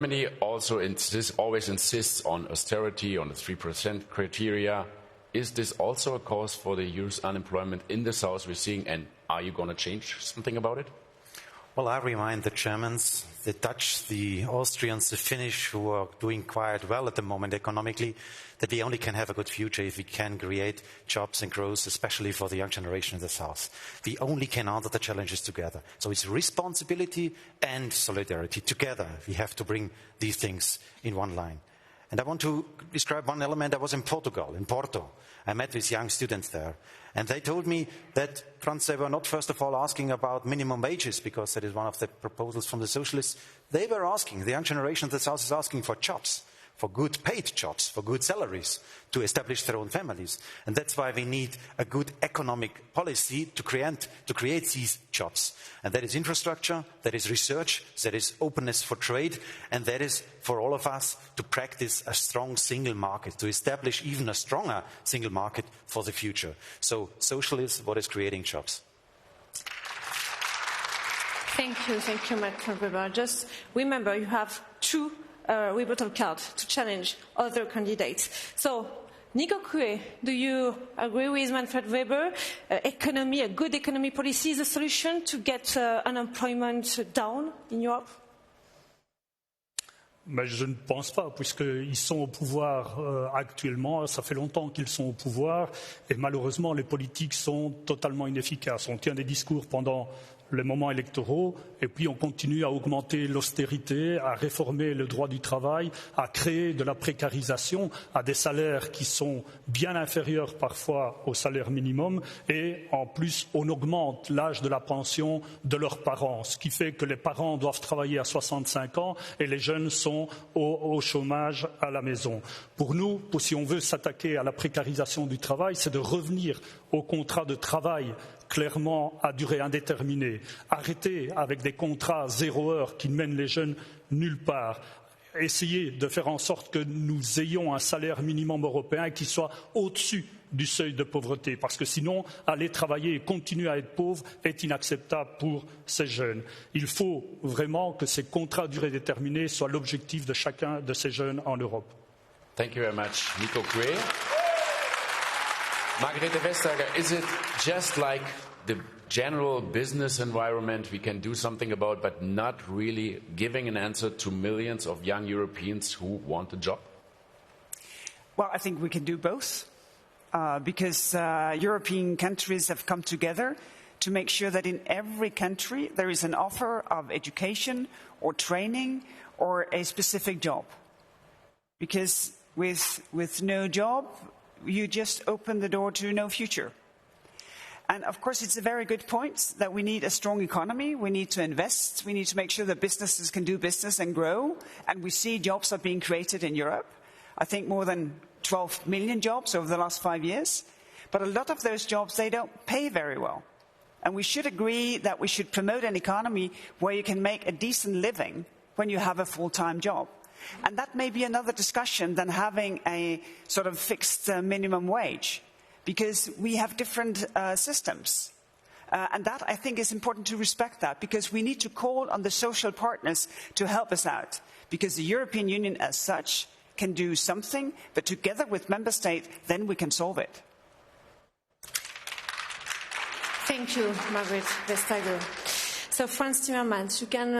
Germany also always insists on austerity, on the 3% criteria. Is this also a cause for the youth unemployment in the south we're seeing, and are you going to change something about it? Well, I remind the Germans, the Dutch, the Austrians, the Finnish, who are doing quite well at the moment economically, that we only can have a good future if we can create jobs and growth, especially for the young generation in the south. We only can answer the challenges together. So it's responsibility and solidarity. Together, we have to bring these things in one line. And I want to describe one element. I was in Portugal, in Porto. I met with young students there. And they told me that, Franz, they were not first of all asking about minimum wages, because that is one of the proposals from the socialists. They were asking, the young generation of the south is asking for jobs, for good paid jobs, for good salaries, to establish their own families. And that's why we need a good economic policy to create these jobs. And that is infrastructure, that is research, that is openness for trade, and that is for all of us to practice a strong single market, to establish even a stronger single market for the future. So socialism, what is creating jobs? Thank you, Martin Weber. Just remember, you have two rebuttal cards to challenge other candidates. So, Nico Coué, do you agree with Manfred Weber? A good economy policy is a solution to get unemployment down in Europe? Mais je ne pense pas, puisqu'ils sont au pouvoir actuellement, ça fait longtemps qu'ils sont au pouvoir, et malheureusement les politiques sont totalement inefficaces. On tient des discours pendant les moments électoraux, et puis on continue à augmenter l'austérité, à réformer le droit du travail, à créer de la précarisation, à des salaires qui sont bien inférieurs parfois au salaire minimum, et en plus on augmente l'âge de la pension de leurs parents, ce qui fait que les parents doivent travailler à 65 ans et les jeunes sont au chômage à la maison. Pour nous, si on veut s'attaquer à la précarisation du travail, c'est de revenir au contrat de travail clairement à durée indéterminée. Arrêter avec des contrats 0 heure qui ne mènent les jeunes nulle part. Essayer de faire en sorte que nous ayons un salaire minimum européen qui soit au-dessus du seuil de pauvreté. Parce que sinon, aller travailler et continuer à être pauvre est inacceptable pour ces jeunes. Il faut vraiment que ces contrats à durée déterminée soient l'objectif de chacun de ces jeunes en Europe. Thank you very much, Nico Coué. Margarete Vestager, is it just like the general business environment we can do something about, but not really giving an answer to millions of young Europeans who want a job? Well, I think we can do both, because European countries have come together to make sure that in every country there is an offer of education or training or a specific job. Because with no job, you just open the door to no future. And of course, it's a very good point that we need a strong economy. We need to invest. We need to make sure that businesses can do business and grow. And we see jobs are being created in Europe. I think more than 12 million jobs over the last 5 years. But a lot of those jobs, they don't pay very well. And we should agree that we should promote an economy where you can make a decent living when you have a full-time job. And that may be another discussion than having a sort of fixed minimum wage, because we have different systems. And that, I think, is important to respect that, because we need to call on the social partners to help us out, because the European Union as such can do something, but together with member states, then we can solve it. Thank you, Margaret Vestager. So, Franz Timmermans, you can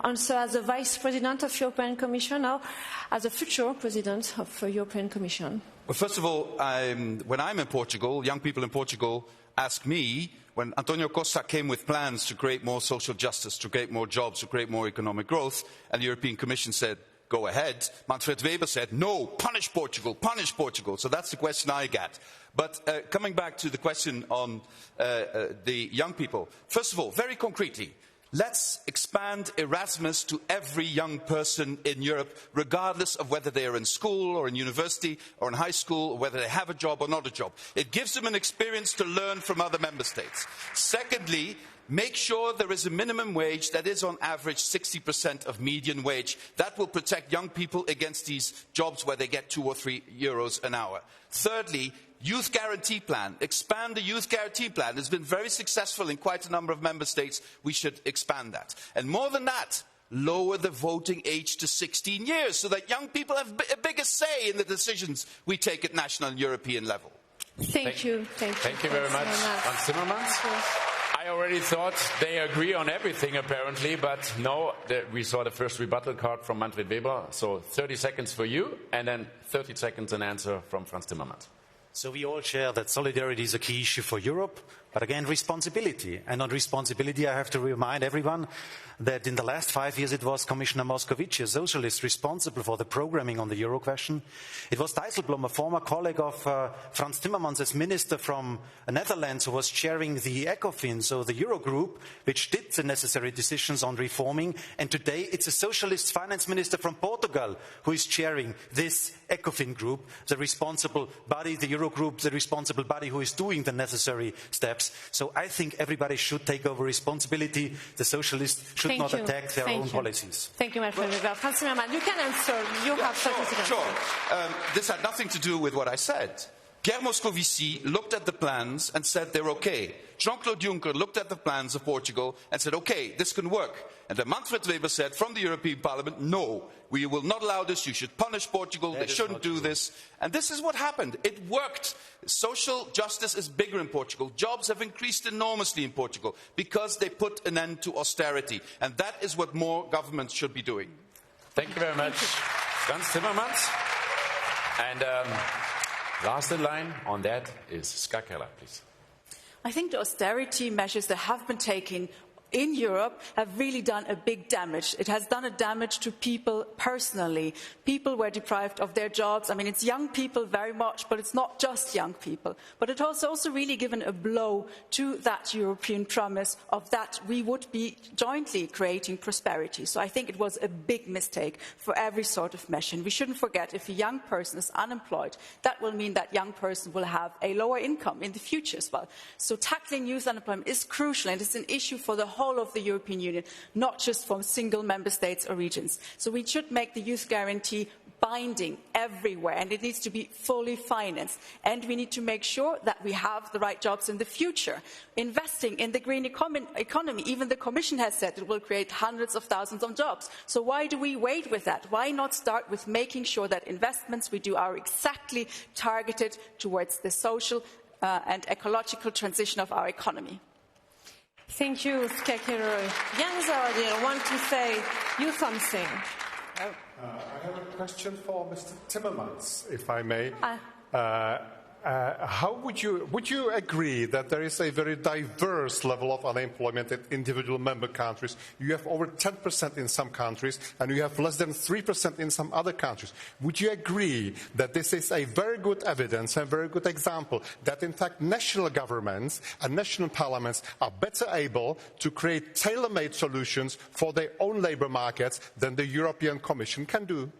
answer as the Vice President of the European Commission, now as a future President of the European Commission. Well, first of all, when I'm in Portugal, young people in Portugal ask me, when Antonio Costa came with plans to create more social justice, to create more jobs, to create more economic growth, and the European Commission said, go ahead, Manfred Weber said, no, punish Portugal, punish Portugal. So that's the question I get. But coming back to the question on the young people, first of all, very concretely, let's expand Erasmus to every young person in Europe, regardless of whether they are in school or in university or in high school, or whether they have a job or not a job. It gives them an experience to learn from other member states. Secondly, make sure there is a minimum wage that is on average 60% of median wage. That will protect young people against these jobs where they get 2 or 3 euros an hour. Thirdly, Youth Guarantee Plan. Expand the Youth Guarantee Plan. It's been very successful in quite a number of member states. We should expand that. And more than that, lower the voting age to 16 years so that young people have a bigger say in the decisions we take at national and European level. Thank you. Thank you very much, Franz Timmermans. I already thought they agree on everything, apparently, but no, we saw the first rebuttal card from Manfred Weber. So 30 seconds for you, and then 30 seconds an answer from Franz Timmermans. So we all share that solidarity is a key issue for Europe, but again, responsibility. And on responsibility, I have to remind everyone that in the last 5 years, it was Commissioner Moscovici, a socialist, responsible for the programming on the Euro question. It was Dijsselbloem, a former colleague of Frans Timmermans as minister from the Netherlands, who was chairing the ECOFIN, so the Euro group, which did the necessary decisions on reforming. And today, it's a socialist finance minister from Portugal who is chairing this ECOFIN group, the responsible body, the Euro group, the responsible body who is doing the necessary steps. So I think everybody should take over responsibility. The socialists should not attack their own policies. Thank you, my friend. Franz Timmermans, you can answer. You have 30 seconds. Sure. This had nothing to do with what I said. Pierre Moscovici looked at the plans and said they're okay. Jean-Claude Juncker looked at the plans of Portugal and said, okay, this can work. And then Manfred Weber said from the European Parliament, no, we will not allow this, you should punish Portugal, they shouldn't do this. And this is what happened. It worked. Social justice is bigger in Portugal. Jobs have increased enormously in Portugal because they put an end to austerity. And that is what more governments should be doing. Thank you very much, Franz Timmermans. And last in line on that is Ska Keller, please. I think the austerity measures that have been taken in Europe have really done a big damage. It has done a damage to people personally. People were deprived of their jobs. I mean, it's young people very much, but it's not just young people. But it has also really given a blow to that European promise of that we would be jointly creating prosperity. So I think it was a big mistake for every sort of measure. And we shouldn't forget, if a young person is unemployed, that will mean that young person will have a lower income in the future as well. So tackling youth unemployment is crucial, and it's an issue for the whole of the European Union, not just from single member states or regions. So we should make the youth guarantee binding everywhere, and it needs to be fully financed. And we need to make sure that we have the right jobs in the future. Investing in the green economy, even the Commission has said it will create hundreds of thousands of jobs. So why do we wait with that? Why not start with making sure that investments we do are exactly targeted towards the social and ecological transition of our economy? Thank you, Ska Keller. Jan Zahradil, want to say you something. I have a question for Mr. Timmermans, if I may. How would you agree that there is a very diverse level of unemployment in individual member countries? You have over 10% in some countries, and you have less than 3% in some other countries. Would you agree that this is a very good evidence, a very good example, that in fact national governments and national parliaments are better able to create tailor-made solutions for their own labour markets than the European Commission can do?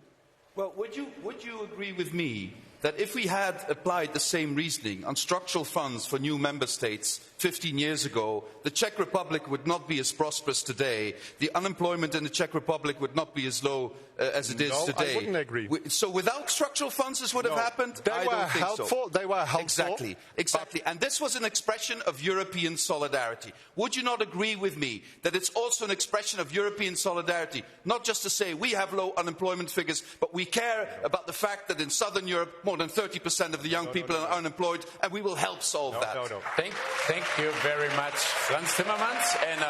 Well, would you agree with me that if we had applied the same reasoning on structural funds for new member states 15 years ago, the Czech Republic would not be as prosperous today, the unemployment in the Czech Republic would not be as low as it is today? I wouldn't agree. So without structural funds this would have happened? They were helpful. They were helpful. Exactly. And this was an expression of European solidarity. Would you not agree with me that it's also an expression of European solidarity, not just to say we have low unemployment figures, but we care about the fact that in Southern Europe more than 30% of the young people are unemployed, and we will help solve that. Thank you very much, Franz Timmermans. And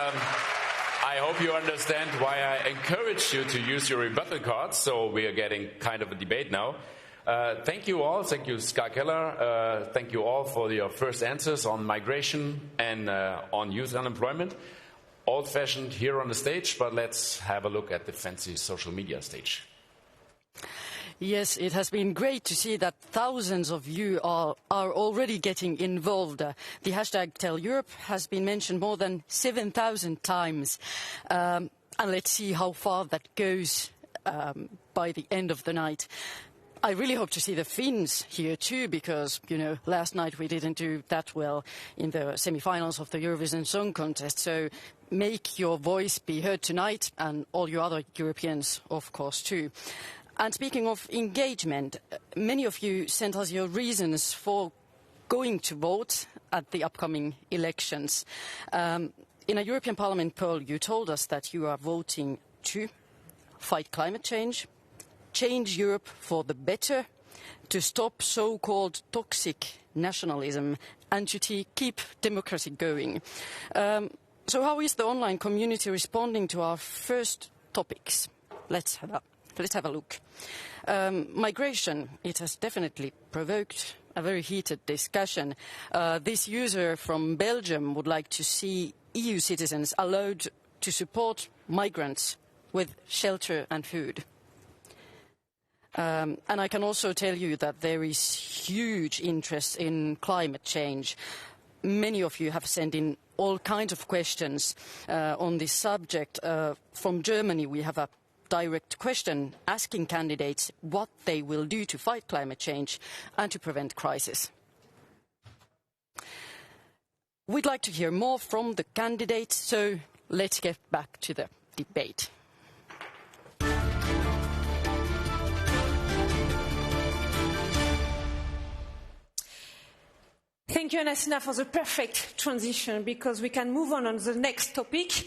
I hope you understand why I encourage you to use your rebuttal cards. So we are getting kind of a debate now. Thank you all. Thank you, Ska Keller. Thank you all for your first answers on migration and on youth unemployment. Old-fashioned here on the stage, but let's have a look at the fancy social media stage. Yes, it has been great to see that thousands of you are already getting involved. The hashtag Tell Europe has been mentioned more than 7,000 times. And let's see how far that goes by the end of the night. I really hope to see the Finns here too, because, you know, last night we didn't do that well in the semi-finals of the Eurovision Song Contest. So make your voice be heard tonight, and all you other Europeans, of course, too. And speaking of engagement, many of you sent us your reasons for going to vote at the upcoming elections. In a European Parliament poll, you told us that you are voting to fight climate change Europe for the better, to stop so-called toxic nationalism, and to keep democracy going. So how is the online community responding to our first topics? Let's have a look. Migration, it has definitely provoked a very heated discussion. This user from Belgium would like to see EU citizens allowed to support migrants with shelter and food. And I can also tell you that there is huge interest in climate change. Many of you have sent in all kinds of questions on this subject. From Germany, we have a direct question asking candidates what they will do to fight climate change and to prevent crisis. We'd like to hear more from the candidates, so let's get back to the debate. Thank you, Anasina, for the perfect transition, because we can move on the next topic,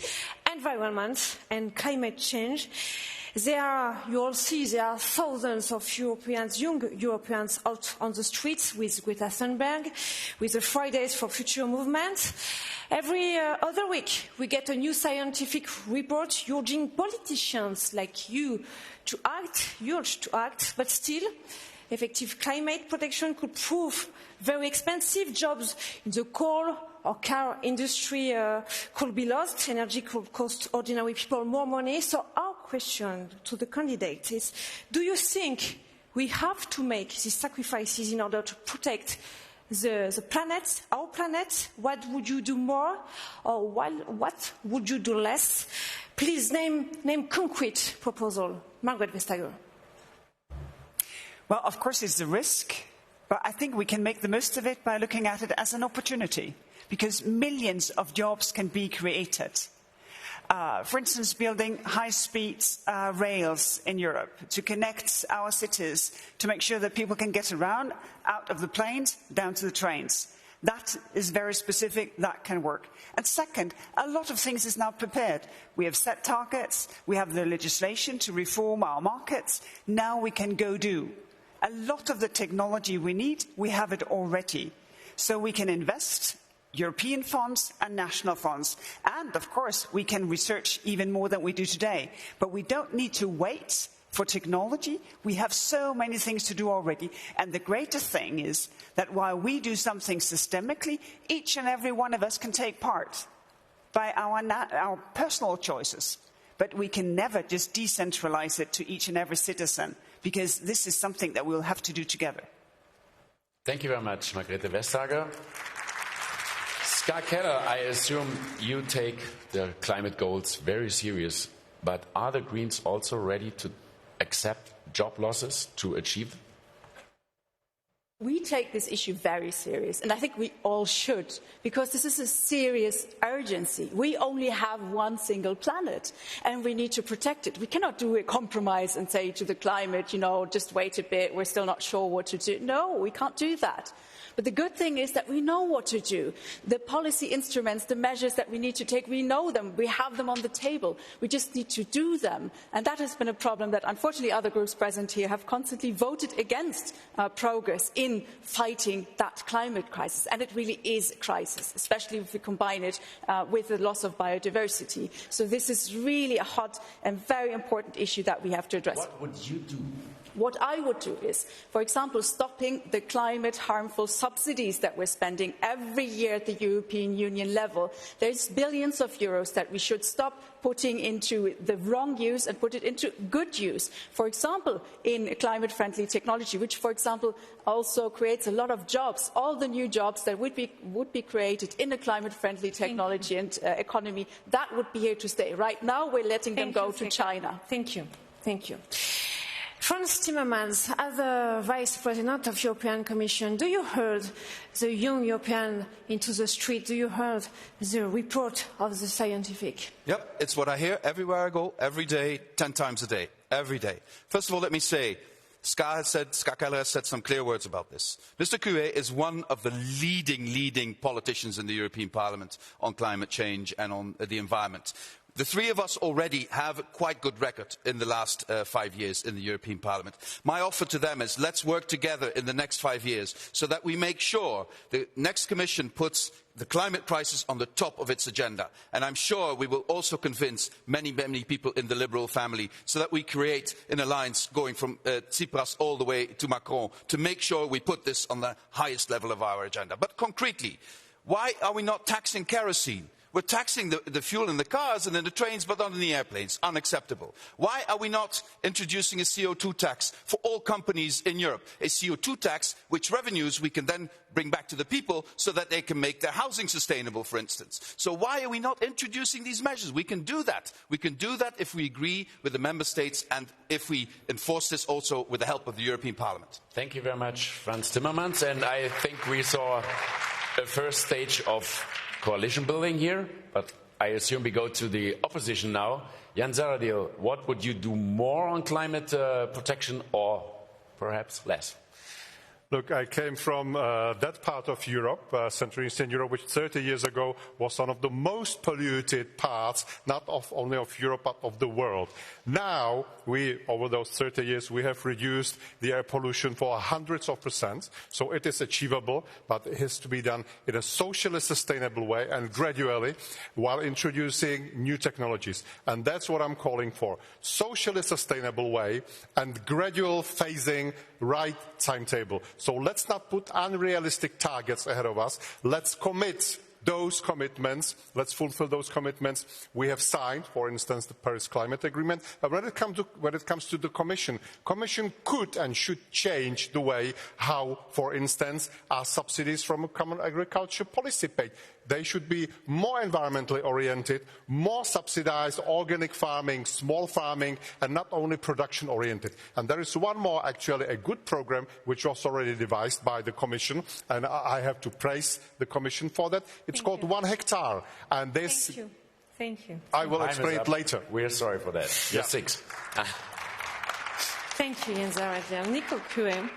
environment and climate change. You all see there are thousands of Europeans, young Europeans, out on the streets with Greta Thunberg, with the Fridays for Future movement. Every other week, we get a new scientific report urging politicians like you to act, but still, effective climate protection could prove very expensive. Jobs in the coal or car industry could be lost. Energy could cost ordinary people more money. So our question to the candidate is, do you think we have to make these sacrifices in order to protect the planet, our planet? What would you do more, or what would you do less? Please name concrete proposal. Margaret Vestager. Well, of course, it's a risk, but I think we can make the most of it by looking at it as an opportunity, because millions of jobs can be created. For instance, building high-speed rails in Europe to connect our cities, to make sure that people can get around, out of the planes, down to the trains. That is very specific, that can work. And second, a lot of things is now prepared. We have set targets, we have the legislation to reform our markets, now we can go do. A lot of the technology we need, we have it already. So we can invest European funds and national funds. And, of course, we can research even more than we do today. But we don't need to wait for technology. We have so many things to do already. And the greatest thing is that while we do something systemically, each and every one of us can take part by our personal choices. But we can never just decentralize it to each and every citizen, because this is something that we'll have to do together. Thank you very much, Margrethe Vestager. Ska Keller, I assume you take the climate goals very serious, but are the Greens also ready to accept job losses to achieve them? We take this issue very serious, and I think we all should, because this is a serious urgency. We only have one single planet, and we need to protect it. We cannot do a compromise and say to the climate, just wait a bit, we're still not sure what to do. No, we can't do that. But the good thing is that we know what to do. The policy instruments, the measures that we need to take, we know them. We have them on the table. We just need to do them. And that has been a problem that, unfortunately, other groups present here have constantly voted against progress in fighting that climate crisis. And it really is a crisis, especially if we combine it with the loss of biodiversity. So this is really a hot and very important issue that we have to address. What would you do? What I would do is, for example, stopping the climate harmful subsidies that we're spending every year at the European Union level. There's billions of euros that we should stop putting into the wrong use and put it into good use. For example, in climate-friendly technology, which, for example, also creates a lot of jobs. All the new jobs that would be created in a climate-friendly technology and economy, that would be here to stay. Right now, we're letting them go to China. Thank you. Thank you. Frans Timmermans, as the Vice President of the European Commission, do you heard the young European into the street? Do you heard the report of the scientific? Yep, it's what I hear everywhere I go, every day, 10 times a day, every day. First of all, let me say, Ska Keller has said some clear words about this. Mr. Coué is one of the leading politicians in the European Parliament on climate change and on the environment. The three of us already have a quite good record in the last 5 years in the European Parliament. My offer to them is let's work together in the next 5 years so that we make sure the next Commission puts the climate crisis on the top of its agenda. And I'm sure we will also convince many, many people in the Liberal family so that we create an alliance going from Tsipras all the way to Macron to make sure we put this on the highest level of our agenda. But concretely, why are we not taxing kerosene? We're taxing the fuel in the cars and in the trains, but not in the airplanes. Unacceptable. Why are we not introducing a CO2 tax for all companies in Europe? A CO2 tax which revenues we can then bring back to the people so that they can make their housing sustainable, for instance. So why are we not introducing these measures? We can do that. We can do that if we agree with the member states and if we enforce this also with the help of the European Parliament. Thank you very much, Frans Timmermans. And I think we saw a first stage of coalition building here, but I assume we go to the opposition now. Jan Zahradil, what would you do more on climate protection or perhaps less? Look, I came from that part of Europe, Central Eastern Europe, which 30 years ago was one of the most polluted parts, not only of Europe, but of the world. Now, over those 30 years, we have reduced the air pollution for hundreds of %. So it is achievable, but it has to be done in a socially sustainable way and gradually while introducing new technologies. And that's what I'm calling for. Socially sustainable way and gradual phasing, right timetable. So let's not put unrealistic targets ahead of us. Let's commit those commitments. Let's fulfill those commitments we have signed, for instance, the Paris Climate Agreement. And when it comes to the Commission could and should change the way how, for instance, our subsidies from a common agriculture policy paid. They should be more environmentally oriented, more subsidized organic farming, small farming, and not only production oriented. And there is one more, actually, a good program which was already devised by the Commission, and I have to praise the Commission for that. It's called 1 hectare. And this, Thank you. I will explain it later. We're sorry for that. You're 6. Thank you, Jan Zahradil. Nico Kueh.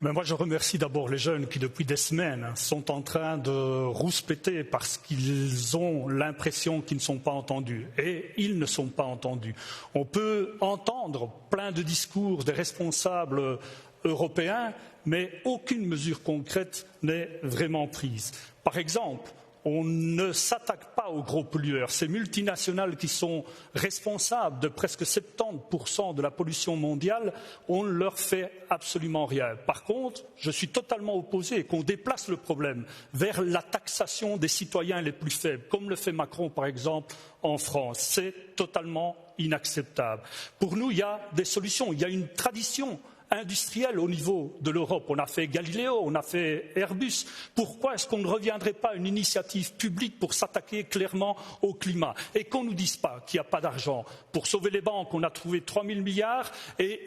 Mais moi, je remercie d'abord les jeunes qui, depuis des semaines, sont en train de rouspéter parce qu'ils ont l'impression qu'ils ne sont pas entendus. Et ils ne sont pas entendus. On peut entendre plein de discours des responsables européens, mais aucune mesure concrète n'est vraiment prise. Par exemple, on ne s'attaque pas aux gros pollueurs. Ces multinationales qui sont responsables de presque 70% de la pollution mondiale, on ne leur fait absolument rien. Par contre, je suis totalement opposé qu'on déplace le problème vers la taxation des citoyens les plus faibles, comme le fait Macron par exemple en France. C'est totalement inacceptable. Pour nous, il y a des solutions, il y a une tradition industrielle au niveau de l'Europe. On a fait Galileo, on a fait Airbus. Pourquoi est-ce qu'on ne reviendrait pas à une initiative publique pour s'attaquer clairement au climat? Et qu'on ne nous dise pas qu'il n'y a pas d'argent. Pour sauver les banques, on a trouvé 3 000 milliards et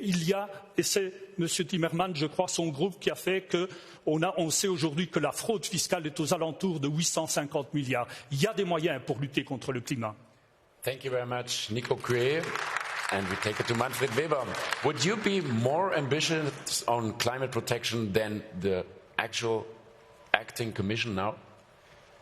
c'est M. Timmermans, je crois, son groupe qui a fait on sait aujourd'hui que la fraude fiscale est aux alentours de 850 milliards. Il y a des moyens pour lutter contre le climat. Thank you very much, Nico Kueh. And we take it to Manfred Weber. Would you be more ambitious on climate protection than the actual acting Commission now?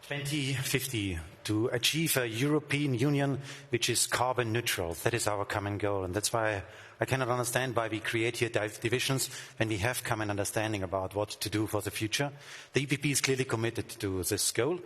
2050, to achieve a European Union which is carbon neutral. That is our common goal. And that's why I cannot understand why we create here divisions when we have common understanding about what to do for the future. The EPP is clearly committed to this goal.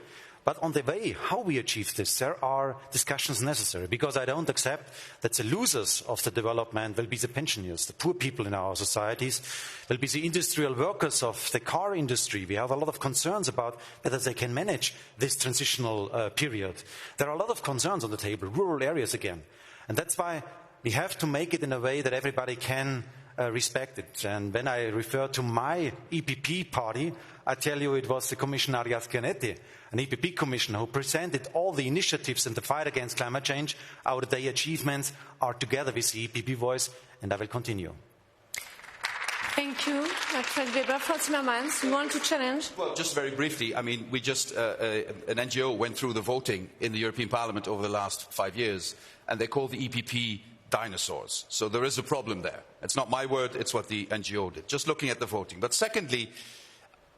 But on the way, how we achieve this, there are discussions necessary, because I don't accept that the losers of the development will be the pensioners, the poor people in our societies, will be the industrial workers of the car industry. We have a lot of concerns about whether they can manage this transitional period. There are a lot of concerns on the table, rural areas again. And that's why we have to make it in a way that everybody can respect it. And when I refer to my EPP party, I tell you it was the Commissioner Arias Canetti, an EPP commissioner, who presented all the initiatives in the fight against climate change. Our day achievements are together with the EPP voice, and I will continue. Thank you, Manfred Weber. Frans Timmermans, you want to challenge? Well, just very briefly, I mean, we just, an NGO went through the voting in the European Parliament over the last 5 years, and they call the EPP dinosaurs. So there is a problem there. It's not my word, it's what the NGO did, just looking at the voting. But secondly,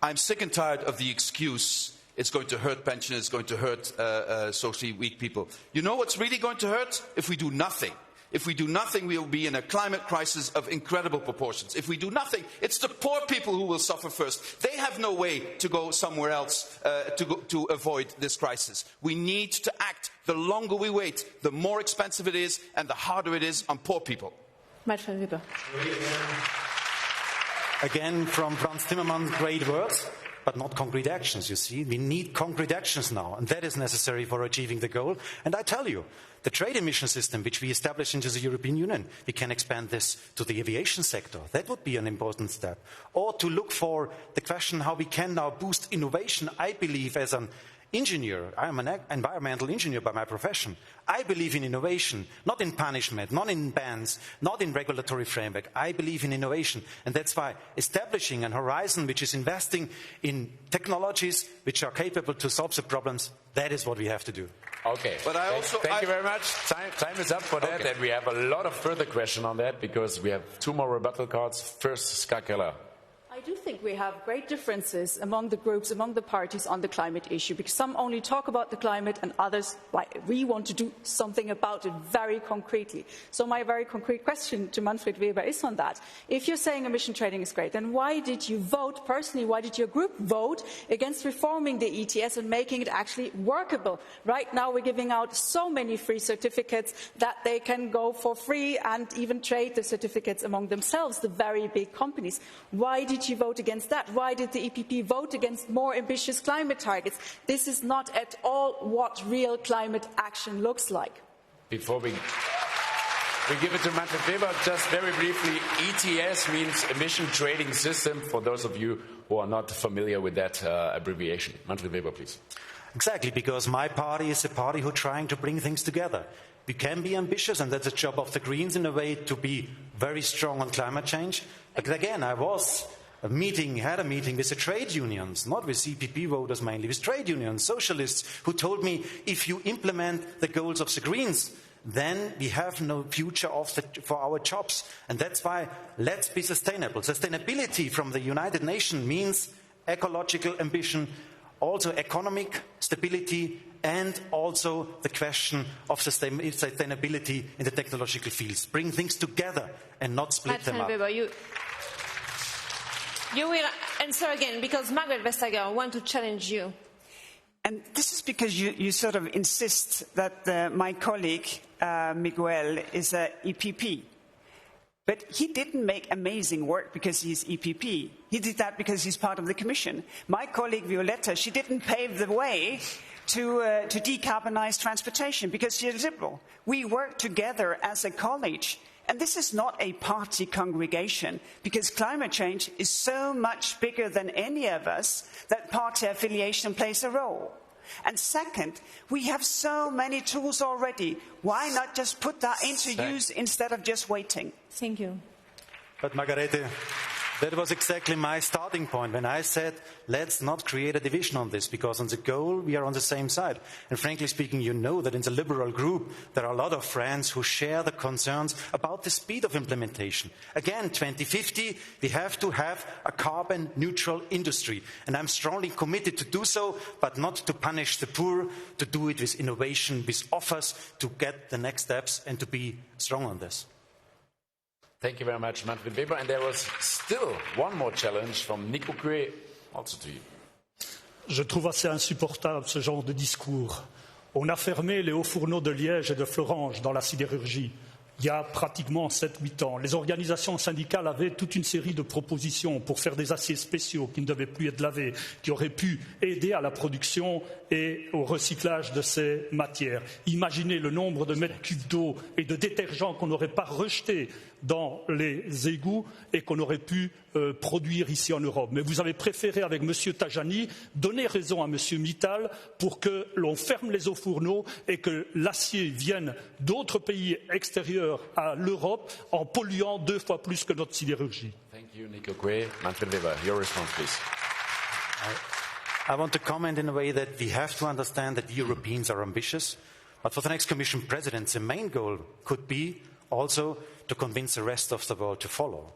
I'm sick and tired of the excuse It's going to hurt pensioners, it's going to hurt socially weak people. You know what's really going to hurt? If we do nothing. If we do nothing, we will be in a climate crisis of incredible proportions. If we do nothing, it's the poor people who will suffer first. They have no way to go somewhere else to avoid this crisis. We need to act. The longer we wait, the more expensive it is and the harder it is on poor people. Manfred Weber. Again, from Franz Timmermans, great words, but not concrete actions, you see. We need concrete actions now, and that is necessary for achieving the goal. And I tell you, the trade emission system, which we established into the European Union, we can expand this to the aviation sector. That would be an important step. Or to look for the question how we can now boost innovation. I believe as an engineer, I am an environmental engineer by my profession. I believe in innovation, not in punishment, not in bans, not in regulatory framework. I believe in innovation. And that's why establishing an horizon which is investing in technologies which are capable to solve the problems, that is what we have to do. Okay. But thank you very much. Time is up for that, Okay. and we have a lot of further questions on that because we have 2 more rebuttal cards. First, Ska Keller. I do think we have great differences among the groups, among the parties on the climate issue, because some only talk about the climate and others, like, we want to do something about it very concretely. So my very concrete question to Manfred Weber is on that. If you're saying emission trading is great, then why did you vote, personally, why did your group vote against reforming the ETS and making it actually workable? Right now we're giving out so many free certificates that they can go for free and even trade the certificates among themselves, the very big companies. Why did you vote against that? Why did the EPP vote against more ambitious climate targets? This is not at all what real climate action looks like. Before we give it to Manfred Weber, just very briefly, ETS means emission trading system, for those of you who are not familiar with that abbreviation. Manfred Weber, please. Exactly, because my party is a party who's trying to bring things together. We can be ambitious, and that's the job of the Greens in a way to be very strong on climate change. But again, I had a meeting with the trade unions, not with EPP voters mainly, with trade unions, socialists, who told me if you implement the goals of the Greens, then we have no future for our jobs. And that's why let's be sustainable. Sustainability from the United Nations means ecological ambition, also economic stability, and also the question of sustainability in the technological fields. Bring things together and not split them up. Weber, you will answer again because Margaret Vestager wants to challenge you. And this is because you sort of insist that my colleague, Miguel, is a EPP. But he didn't make amazing work because he's EPP. He did that because he's part of the Commission. My colleague, Violetta, she didn't pave the way to decarbonize transportation because she's liberal. We work together as a college. And this is not a party congregation, because climate change is so much bigger than any of us that party affiliation plays a role. And second, we have so many tools already. Why not just put that into use instead of just waiting? Thank you. But Margarete, that was exactly my starting point when I said, let's not create a division on this, because on the goal, we are on the same side. And frankly speaking, you know that in the liberal group, there are a lot of friends who share the concerns about the speed of implementation. Again, 2050, we have to have a carbon neutral industry. And I'm strongly committed to do so, but not to punish the poor, to do it with innovation, with offers, to get the next steps and to be strong on this. Thank you very much, Manfred Weber. And there was still one more challenge from Nico Coué, also to you. Je trouve assez insupportable ce genre de discours. On a fermé les hauts fourneaux de Liège et de Florange dans la sidérurgie il y a pratiquement 7-8 ans. Les organisations syndicales avaient toute une série de propositions pour faire des aciers spéciaux qui ne devaient plus être lavés, qui auraient pu aider à la production et au recyclage de ces matières. Imaginez le nombre de mètres cubes d'eau et de détergents qu'on n'aurait pas rejetés dans les égouts et qu'on aurait pu produire ici en Europe. Mais vous avez préféré, avec M. Tajani, donner raison à M. Mittal pour que l'on ferme les hauts fourneaux et que l'acier vienne d'autres pays extérieurs à l'Europe en polluant 2 fois plus que notre sidérurgie. Thank you, Nico Coué. Manfred Weber, your response, please. I want to comment in a way that we have to understand that the Europeans are ambitious, but for the next Commission President, the main goal could be also to convince the rest of the world to follow.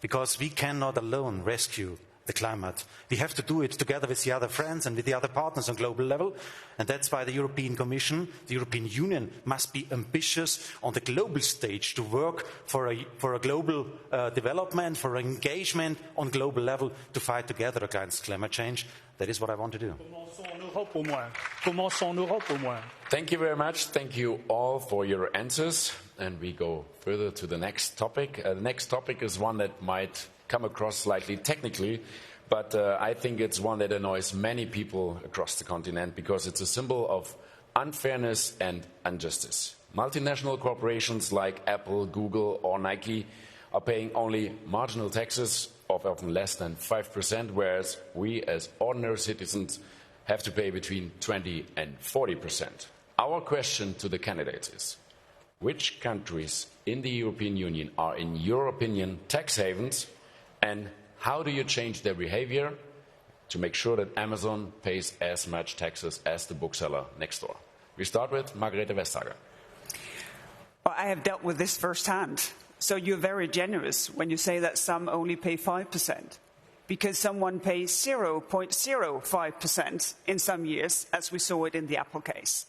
Because we cannot alone rescue the climate. We have to do it together with the other friends and with the other partners on global level. And that's why the European Commission, the European Union, must be ambitious on the global stage to work for a global development, for engagement on global level to fight together against climate change. That is what I want to do. Commençons en Europe au moins. Thank you very much. Thank you all for your answers. And we go further to the next topic. The next topic is one that might come across slightly technically, but I think it's one that annoys many people across the continent because it's a symbol of unfairness and injustice. Multinational corporations like Apple, Google or Nike are paying only marginal taxes of often less than 5%, whereas we as ordinary citizens have to pay between 20 and 40%. Our question to the candidates is, which countries in the European Union are, in your opinion, tax havens, and how do you change their behavior to make sure that Amazon pays as much taxes as the bookseller next door? We start with Margrethe Vestager. Well, I have dealt with this firsthand. So you're very generous when you say that some only pay 5%, because someone pays 0.05% in some years, as we saw it in the Apple case.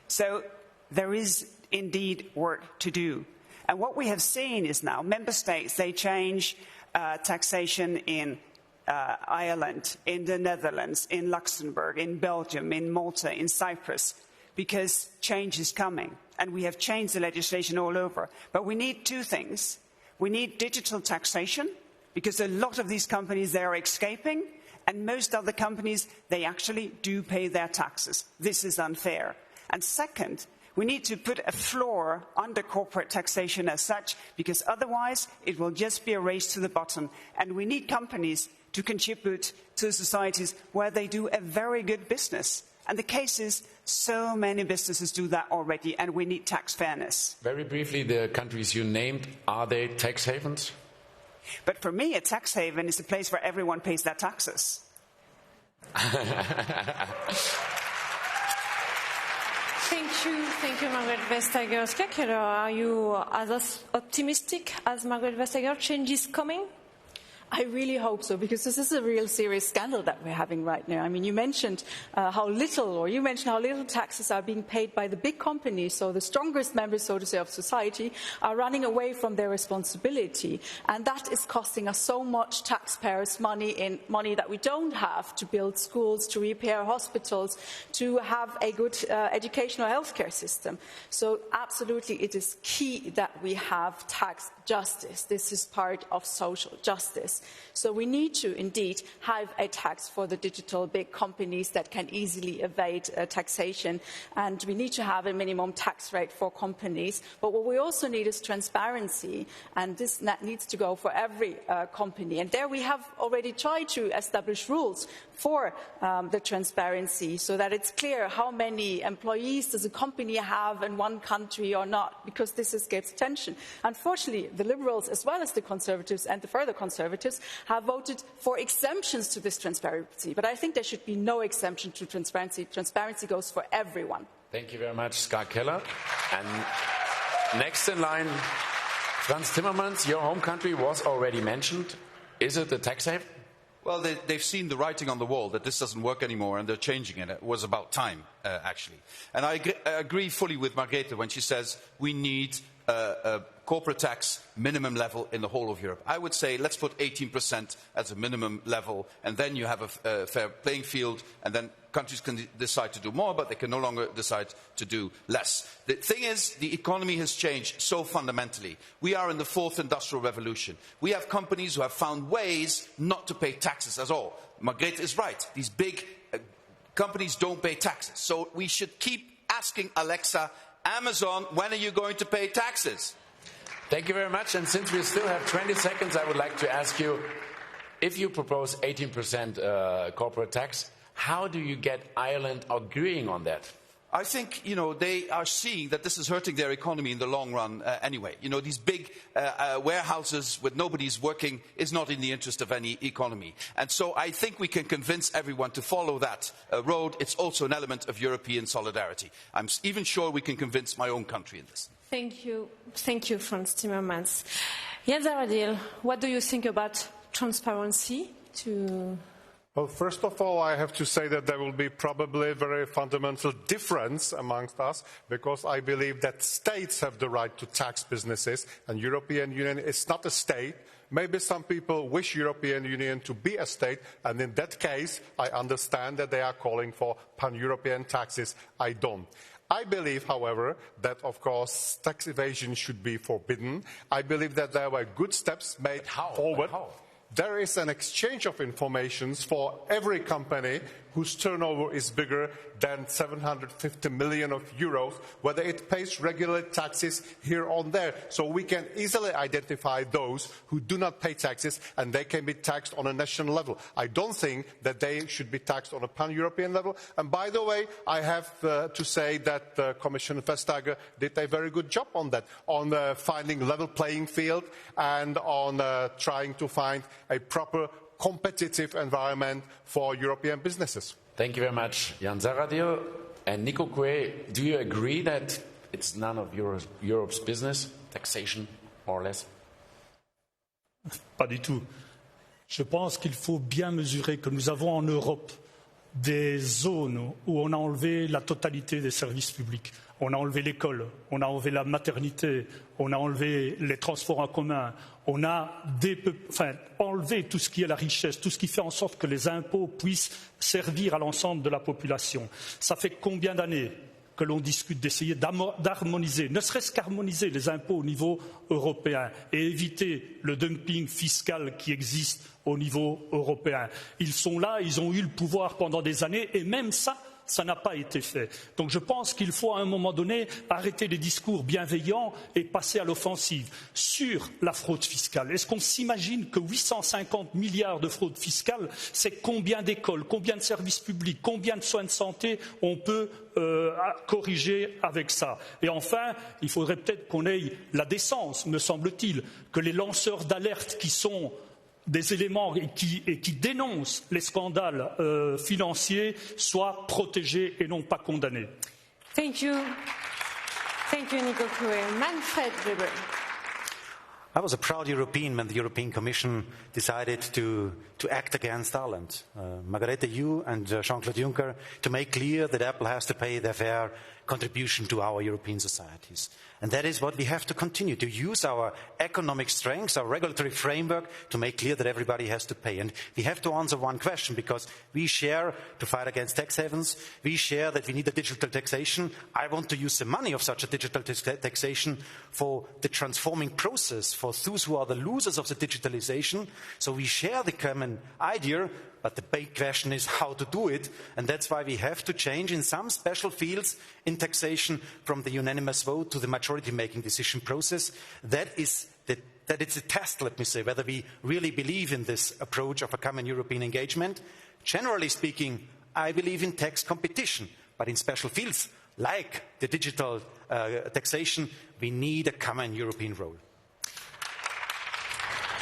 So there is indeed work to do. And what we have seen is now member states, they change taxation in Ireland, in the Netherlands, in Luxembourg, in Belgium, in Malta, in Cyprus, because change is coming. And we have changed the legislation all over. But we need two things. We need digital taxation, because a lot of these companies, they are escaping, and most other companies, they actually do pay their taxes. This is unfair. And second, we need to put a floor under corporate taxation as such, because otherwise it will just be a race to the bottom. And we need companies to contribute to societies where they do a very good business. And the case is, so many businesses do that already, and we need tax fairness. Very briefly, the countries you named, are they tax havens? But for me, a tax haven is a place where everyone pays their taxes. Thank you, Margrethe Vestager. Ska Keller, are you as optimistic as Margrethe Vestager? Change is coming? I really hope so, because this is a real serious scandal that we're having right now. I mean, you mentioned how little taxes are being paid by the big companies, so the strongest members, so to say, of society are running away from their responsibility. And that is costing us so much taxpayers' money that we don't have to build schools, to repair hospitals, to have a good educational healthcare system. So absolutely, it is key that we have tax justice. This is part of social justice. So we need to indeed have a tax for the digital big companies that can easily evade taxation, and we need to have a minimum tax rate for companies. But what we also need is transparency, and this needs to go for every company. And there we have already tried to establish rules for the transparency, so that it's clear how many employees does a company have in one country or not, because this gets attention. Unfortunately, the Liberals, as well as the Conservatives and the further Conservatives, have voted for exemptions to this transparency. But I think there should be no exemption to transparency. Transparency goes for everyone. Thank you very much, Ska Keller. And next in line, Frans Timmermans, your home country was already mentioned. Is it a tax haven? Well, they've seen the writing on the wall that this doesn't work anymore, and they're changing it. It was about time, actually. And I agree fully with Margrethe when she says we need a corporate tax minimum level in the whole of Europe. I would say let's put 18% as a minimum level, and then you have a fair playing field, and then countries can decide to do more, but they can no longer decide to do less. The thing is, the economy has changed so fundamentally. We are in the fourth industrial revolution. We have companies who have found ways not to pay taxes at all. Margrethe is right. These big companies don't pay taxes. So we should keep asking Alexa, Amazon, when are you going to pay taxes? Thank you very much. And since we still have 20 seconds, I would like to ask you, if you propose 18% corporate tax, how do you get Ireland agreeing on that? I think, they are seeing that this is hurting their economy in the long run anyway. These big warehouses with nobody's working is not in the interest of any economy. And so I think we can convince everyone to follow that road. It's also an element of European solidarity. I'm even sure we can convince my own country in this. Thank you, Frans Timmermans. Jens Aradil, what do you think about transparency to... Well, first of all, I have to say that there will be probably a very fundamental difference amongst us, because I believe that states have the right to tax businesses, and European Union is not a state. Maybe some people wish European Union to be a state, and in that case, I understand that they are calling for pan-European taxes. I don't. I believe, however, that, of course, tax evasion should be forbidden. I believe that there were good steps made forward. How? There is an exchange of information for every company whose turnover is bigger than 750 million euros, whether it pays regular taxes here or there. So we can easily identify those who do not pay taxes, and they can be taxed on a national level. I don't think that they should be taxed on a pan-European level. And by the way, I have to say that Commissioner Vestager did a very good job on that, on finding level playing field and on trying to find a proper competitive environment for European businesses. Thank you very much, Jan Zahradil. And Nico Coué, do you agree that it's none of Europe's business, taxation, more or less? Pas du tout. Je pense qu'il faut bien mesurer que nous avons en Europe des zones où on a enlevé la totalité des services publics. On a enlevé l'école, on a enlevé la maternité, on a enlevé les transports en commun, on a enlevé tout ce qui est la richesse, tout ce qui fait en sorte que les impôts puissent servir à l'ensemble de la population. Ça fait combien d'années que l'on discute d'essayer d'harmoniser, ne serait-ce qu'harmoniser les impôts au niveau européen et éviter le dumping fiscal qui existe au niveau européen. Ils sont là, ils ont eu le pouvoir pendant des années et même ça n'a pas été fait. Donc je pense qu'il faut à un moment donné arrêter les discours bienveillants et passer à l'offensive. Sur la fraude fiscale, est-ce qu'on s'imagine que 850 milliards de fraude fiscale, c'est combien d'écoles, combien de services publics, combien de soins de santé on peut corriger avec ça? Et enfin, il faudrait peut-être qu'on ait la décence, me semble-t-il, que les lanceurs d'alerte qui sont des éléments qui dénoncent les scandales financiers soient protégés et non pas condamnés. Thank you. Thank you, Nico Coué. Manfred Weber. I was a proud European when the European Commission decided to act against Ireland. Margrethe, you and Jean-Claude Juncker, to make clear that Apple has to pay their fair contribution to our European societies. And that is what we have to continue, to use our economic strengths, our regulatory framework, to make clear that everybody has to pay. And we have to answer one question, because we share to fight against tax havens, we share that we need a digital taxation. I want to use the money of such a digital taxation for the transforming process, for those who are the losers of the digitalization. So we share the common idea, but the big question is how to do it, and that's why we have to change in some special fields in taxation from the unanimous vote to the majority-making decision process. That it's a test, let me say, whether we really believe in this approach of a common European engagement. Generally speaking, I believe in tax competition, but in special fields like the digital taxation, we need a common European role.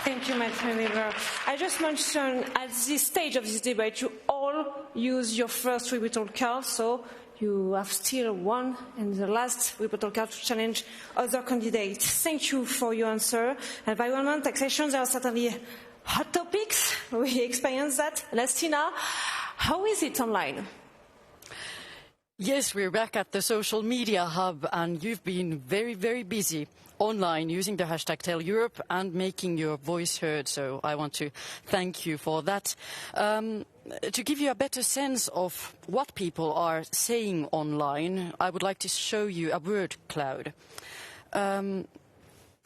Thank you, Manfred Weber. I just mentioned at this stage of this debate, you all use your first rebuttal card, so you have still one and the last rebuttal card to challenge other candidates. Thank you for your answer. Environment, taxation, there are certainly hot topics. We experience that. Lestina, how is it online? Yes, we're back at the social media hub, and you've been very, very busy online using the hashtag Tell Europe and making your voice heard. So I want to thank you for that. To give you a better sense of what people are saying online, I would like to show you a word cloud.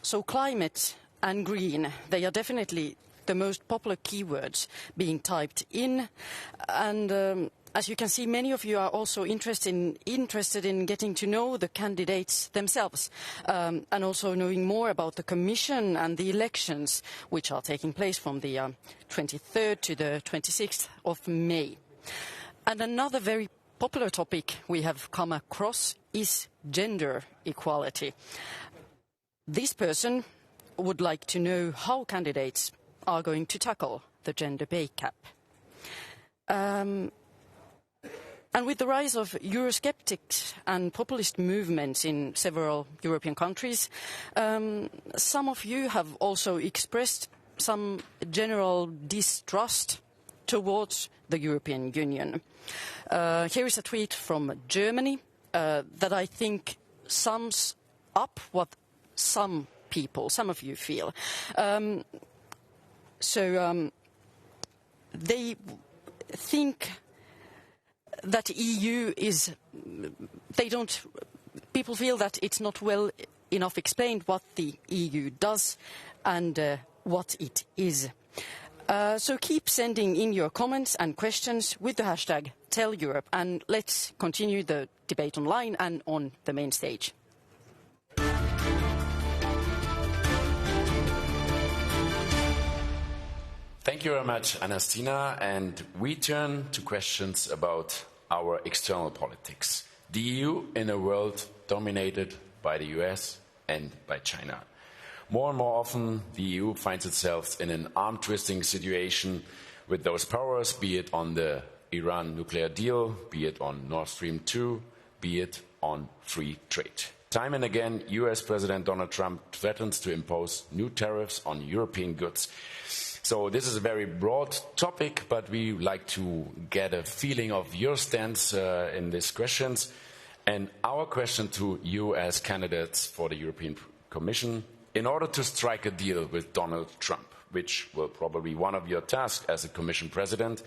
So climate and green, they are definitely the most popular keywords being typed in, and as you can see, many of you are also interested in getting to know the candidates themselves, and also knowing more about the Commission and the elections, which are taking place from the 23rd to the 26th of May. And another very popular topic we have come across is gender equality. This person would like to know how candidates are going to tackle the gender pay gap. And with the rise of Eurosceptics and populist movements in several European countries, some of you have also expressed some general distrust towards the European Union. Here is a tweet from Germany that I think sums up what some of you feel. They think that EU is, people feel that it's not well enough explained what the EU does and what it is. So keep sending in your comments and questions with the hashtag #TellEurope, and let's continue the debate online and on the main stage. Thank you very much, Anastina, and we turn to questions about our external politics. The EU in a world dominated by the US and by China. More and more often, the EU finds itself in an arm-twisting situation with those powers, be it on the Iran nuclear deal, be it on Nord Stream 2, be it on free trade. Time and again, US President Donald Trump threatens to impose new tariffs on European goods. So this is a very broad topic, but we like to get a feeling of your stance in these questions. And our question to you as candidates for the European Commission: in order to strike a deal with Donald Trump, which will probably be one of your tasks as a Commission President,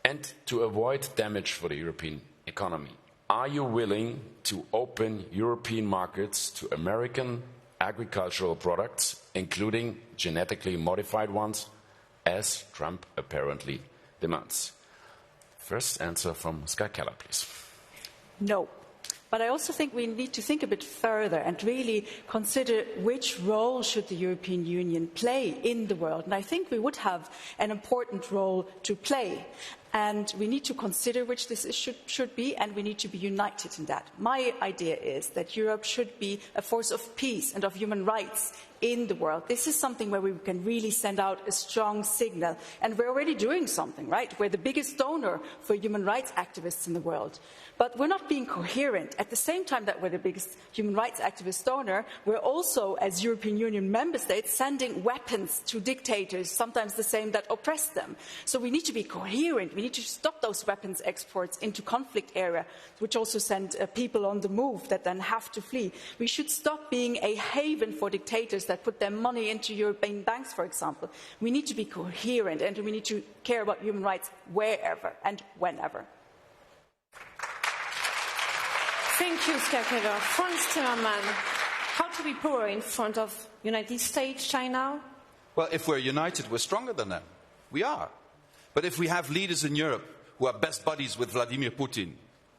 and to avoid damage for the European economy, are you willing to open European markets to American agricultural products, including genetically modified ones, as Trump apparently demands? First answer from Ska Keller, please. No. But I also think we need to think a bit further and really consider which role should the European Union play in the world. And I think we would have an important role to play. And we need to consider which this should be, and we need to be united in that. My idea is that Europe should be a force of peace and of human rights in the world. This is something where we can really send out a strong signal. And we're already doing something, right? We're the biggest donor for human rights activists in the world. But we're not being coherent. At the same time that we're the biggest human rights activist donor, we're also, as European Union member states, sending weapons to dictators, sometimes the same that oppress them. So we need to be coherent. We need to stop those weapons exports into conflict areas, which also send people on the move that then have to flee. We should stop being a haven for dictators that put their money into European banks, for example. We need to be coherent, and we need to care about human rights wherever and whenever. Thank you, Ska Keller. Franz Timmermans, how to be poorer in front of United States, China? Well, if we're united, we're stronger than them. We are. But if we have leaders in Europe who are best buddies with Vladimir Putin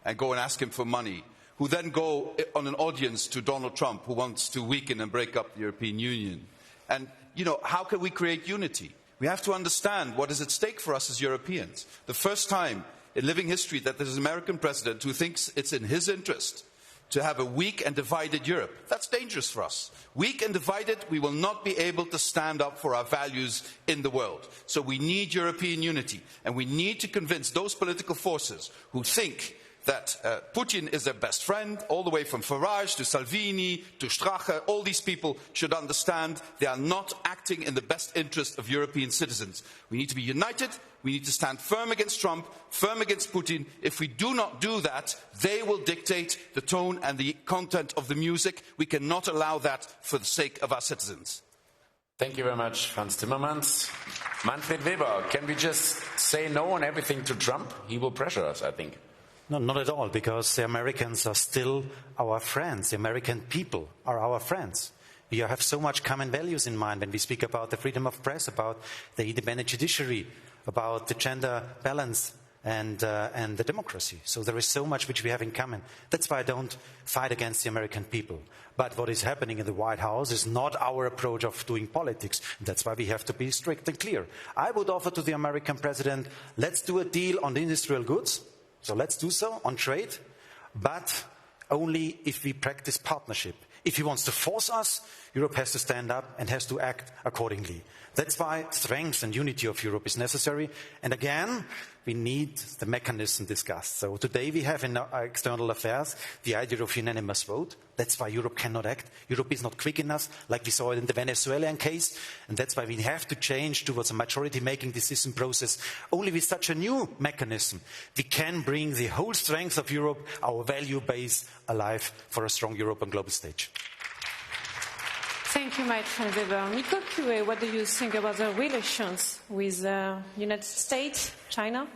and go and ask him for money, who then go on an audience to Donald Trump, who wants to weaken and break up the European Union, and, how can we create unity? We have to understand what is at stake for us as Europeans. The first time in living history that there's an American president who thinks it's in his interest to have a weak and divided Europe. That's dangerous for us. Weak and divided, we will not be able to stand up for our values in the world. So we need European unity, and we need to convince those political forces who think that Putin is their best friend, all the way from Farage to Salvini to Strache. All these people should understand they are not acting in the best interest of European citizens. We need to be united. We need to stand firm against Trump, firm against Putin. If we do not do that, they will dictate the tone and the content of the music. We cannot allow that for the sake of our citizens. Thank you very much, Franz Timmermans. Manfred Weber, can we just say no on everything to Trump? He will pressure us, I think. No, not at all, because the Americans are still our friends. The American people are our friends. We have so much common values in mind when we speak about the freedom of press, about the independent judiciary, about the gender balance and the democracy. So there is so much which we have in common. That's why I don't fight against the American people. But what is happening in the White House is not our approach of doing politics. That's why we have to be strict and clear. I would offer to the American president, let's do a deal on the industrial goods. So let's do so on trade, but only if we practice partnership. If he wants to force us, Europe has to stand up and has to act accordingly. That's why strength and unity of Europe is necessary. And again, we need the mechanism discussed. So today we have in our external affairs the idea of unanimous vote. That's why Europe cannot act. Europe is not quick enough, like we saw it in the Venezuelan case. And that's why we have to change towards a majority-making decision process. Only with such a new mechanism, we can bring the whole strength of Europe, our value base, alive for a strong Europe on global stage. Thank you, Mike Weber. Nico Cue, what do you think about the relations with the United States, China?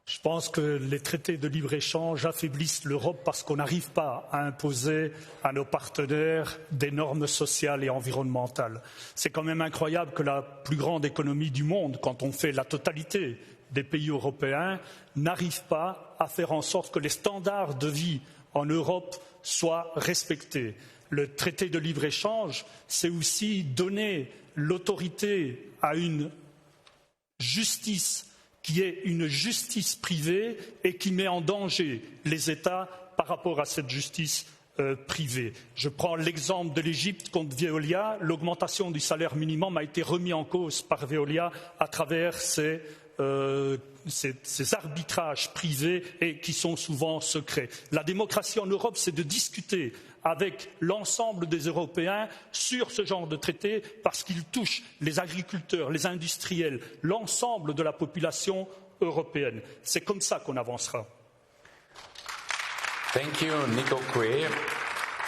Je pense que les traités de libre-échange affaiblissent l'Europe parce qu'on n'arrive pas à imposer à nos partenaires des normes sociales et environnementales. C'est quand même incroyable que la plus grande économie du monde, quand on fait la totalité des pays européens, n'arrive pas à faire en sorte que les standards de vie en Europe soient respectés. Le traité de libre-échange, c'est aussi donner l'autorité à une justice qui est une justice privée et qui met en danger les États par rapport à cette justice privée. Je prends l'exemple de l'Égypte contre Veolia. L'augmentation du salaire minimum a été remise en cause par Veolia à travers ces arbitrages privés et qui sont souvent secrets. La démocratie en Europe, c'est de discuter avec l'ensemble des Européens sur ce genre de traité parce qu'il touche les agriculteurs, les industriels, l'ensemble de la population européenne. C'est comme ça qu'on avancera. Thank you, Nico Cue.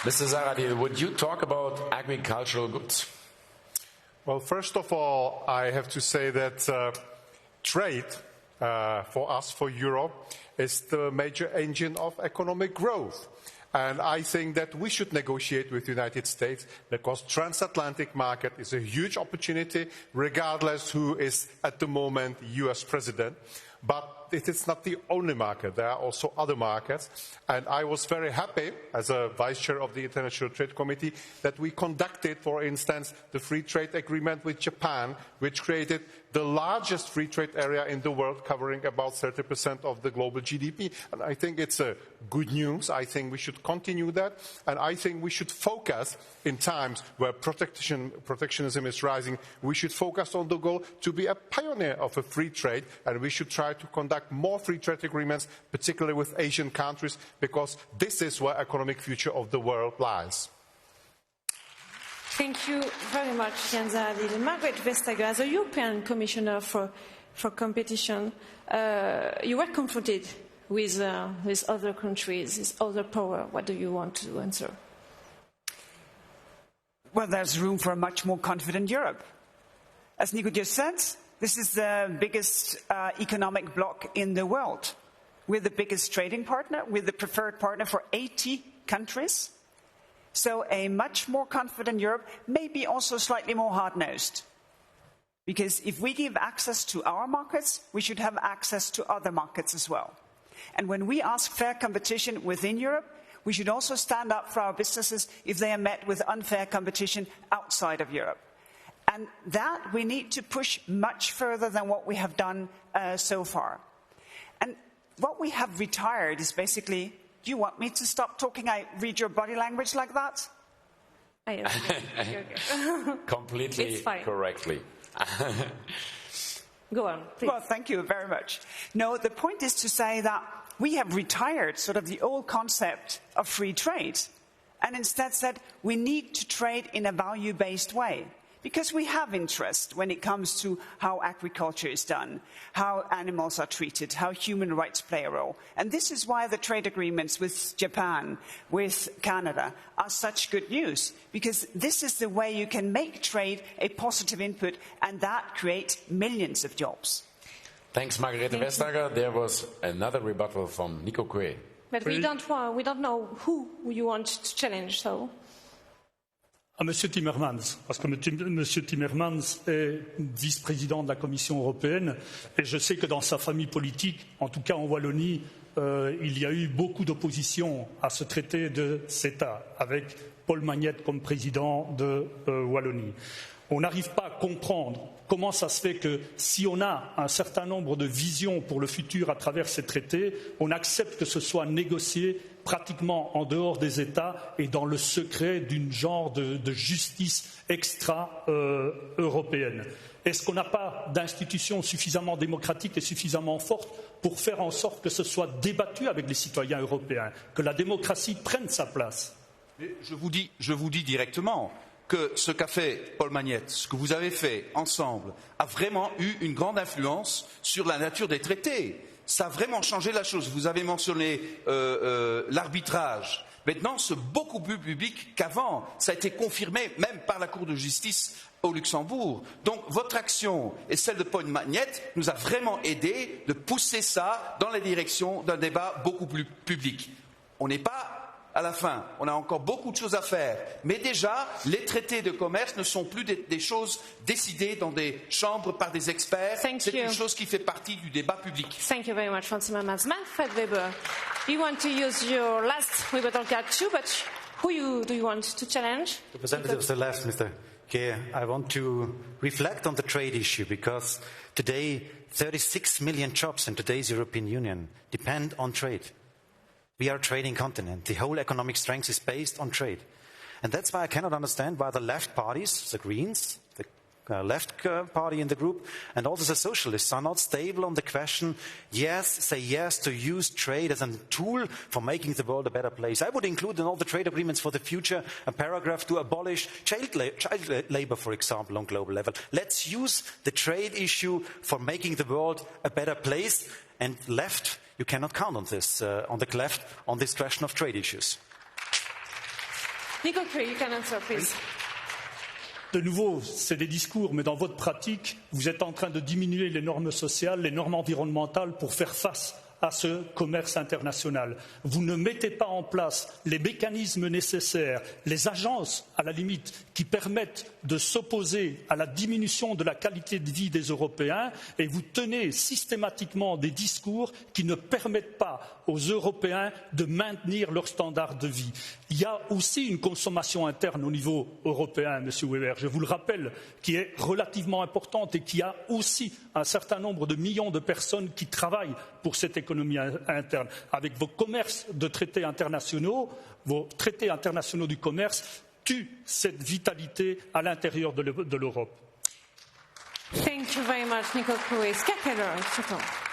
Mr. Zaradil, would you talk about agricultural goods? Well, first of all, I have to say that trade for us, for Europe, is the major engine of economic growth. And I think that we should negotiate with the United States because transatlantic market is a huge opportunity, regardless who is at the moment US president. But it is not the only market. There are also other markets. And I was very happy, as a vice chair of the International Trade Committee, that we conducted, for instance, the free trade agreement with Japan, which created the largest free trade area in the world, covering about 30% of the global GDP. And I think it's a good news. I think we should continue that. And I think we should focus, in times where protectionism is rising, we should focus on the goal to be a pioneer of a free trade. And we should try to conduct more free trade agreements, particularly with Asian countries, because this is where the economic future of the world lies. Thank you very much, Jan Zaradil. Margaret Vestager, as a European Commissioner for competition, you were confronted with other countries, with other power. What do you want to answer? Well, there's room for a much more confident Europe. As Nico just said, this is the biggest economic bloc in the world. We're the biggest trading partner. We're the preferred partner for 80 countries. So a much more confident Europe, maybe also slightly more hard-nosed. Because if we give access to our markets, we should have access to other markets as well. And when we ask fair competition within Europe, we should also stand up for our businesses if they are met with unfair competition outside of Europe. And that we need to push much further than what we have done so far. And what we have retired is basically, do you want me to stop talking? I read your body language like that? Okay. Completely correctly. Go on, please. Well, thank you very much. No, the point is to say that we have retired sort of the old concept of free trade and instead said we need to trade in a value-based way. Because we have interest when it comes to how agriculture is done, how animals are treated, how human rights play a role. And this is why the trade agreements with Japan, with Canada, are such good news. Because this is the way you can make trade a positive input, and that creates millions of jobs. Thanks, Margarete Vestager. There was another rebuttal from Nico Cue. But we don't know who you want to challenge, so... À M. Timmermans, parce que M. Timmermans est vice-président de la Commission européenne et je sais que dans sa famille politique, en tout cas en Wallonie, il y a eu beaucoup d'opposition à ce traité de CETA, avec Paul Magnette comme président de Wallonie. On n'arrive pas à comprendre comment ça se fait que si on a un certain nombre de visions pour le futur à travers ces traités, on accepte que ce soit négocié pratiquement en dehors des États et dans le secret d'une genre de justice extra-européenne. Est-ce qu'on n'a pas d'institutions suffisamment démocratiques et suffisamment fortes pour faire en sorte que ce soit débattu avec les citoyens européens, que la démocratie prenne sa place? Mais je vous dis directement que ce qu'a fait Paul Magnette, ce que vous avez fait ensemble, a vraiment eu une grande influence sur la nature des traités. Ça a vraiment changé la chose. Vous avez mentionné l'arbitrage. Maintenant, c'est beaucoup plus public qu'avant. Ça a été confirmé même par la Cour de justice au Luxembourg. Donc votre action et celle de Paul Magnette nous a vraiment aidé de pousser ça dans la direction d'un débat beaucoup plus public. On n'est pas à la fin, on a encore beaucoup de choses à faire, mais déjà les traités de commerce ne sont plus des choses décidées dans des chambres par des experts. C'est une chose qui fait partie du débat public. Thank you very much, Franz Timmermans. Manfred Weber, you want to use your last rebuttal card too, but do you want to challenge? Representative of the left, Mr. Keir, I want to reflect on the trade issue because today 36 million jobs in today's European Union depend on trade. We are a trading continent. The whole economic strength is based on trade. And that's why I cannot understand why the left parties, the Greens, the left party in the group, and also the socialists are not stable on the question, say yes to use trade as a tool for making the world a better place. I would include in all the trade agreements for the future a paragraph to abolish child labor, for example, on global level. Let's use the trade issue for making the world a better place. And left, you cannot count on this, on the left, on this question of trade issues. Nico Cree, you can answer, please. De nouveau, c'est des discours, mais dans votre pratique, vous êtes en train de diminuer les normes sociales, les normes environnementales pour faire face à ce commerce international. Vous ne mettez pas en place les mécanismes nécessaires, les agences, à la limite, qui permettent de s'opposer à la diminution de la qualité de vie des Européens, et vous tenez systématiquement des discours qui ne permettent pas aux Européens de maintenir leur standard de vie. Il y a aussi une consommation interne au niveau européen, Monsieur Weber, je vous le rappelle, qui est relativement importante et qui a aussi un certain nombre de millions de personnes qui travaillent pour cette économie interne. Avec vos commerces de traités internationaux, vos traités internationaux du commerce tuent cette vitalité à l'intérieur de l'Europe. Thank you very much, Nico Cree.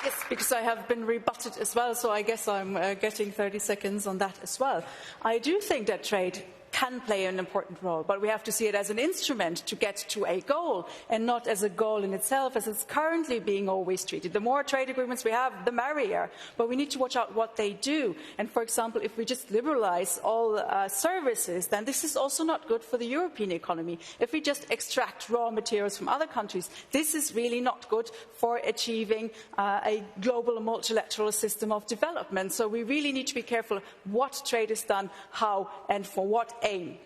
Yes, because I have been rebutted as well, so I guess I'm getting 30 seconds on that as well. I do think that trade can play an important role, but we have to see it as an instrument to get to a goal and not as a goal in itself as it's currently being always treated. The more trade agreements we have, the merrier, but we need to watch out what they do. And for example, if we just liberalize all services, then this is also not good for the European economy. If we just extract raw materials from other countries, this is really not good for achieving a global multilateral system of development. So we really need to be careful what trade is done, how, and for what aim.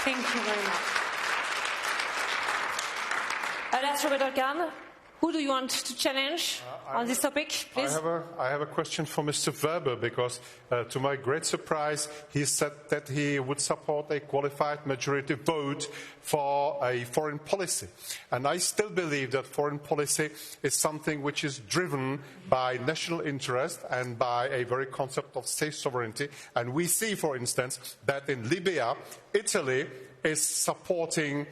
Thank you very much. Let's Roberto Kahn. Who do you want to challenge on this topic, please? I have a question for Mr. Weber because, to my great surprise, he said that he would support a qualified majority vote for a foreign policy. And I still believe that foreign policy is something which is driven by national interest and by a very concept of state sovereignty. And we see, for instance, that in Libya, Italy is supporting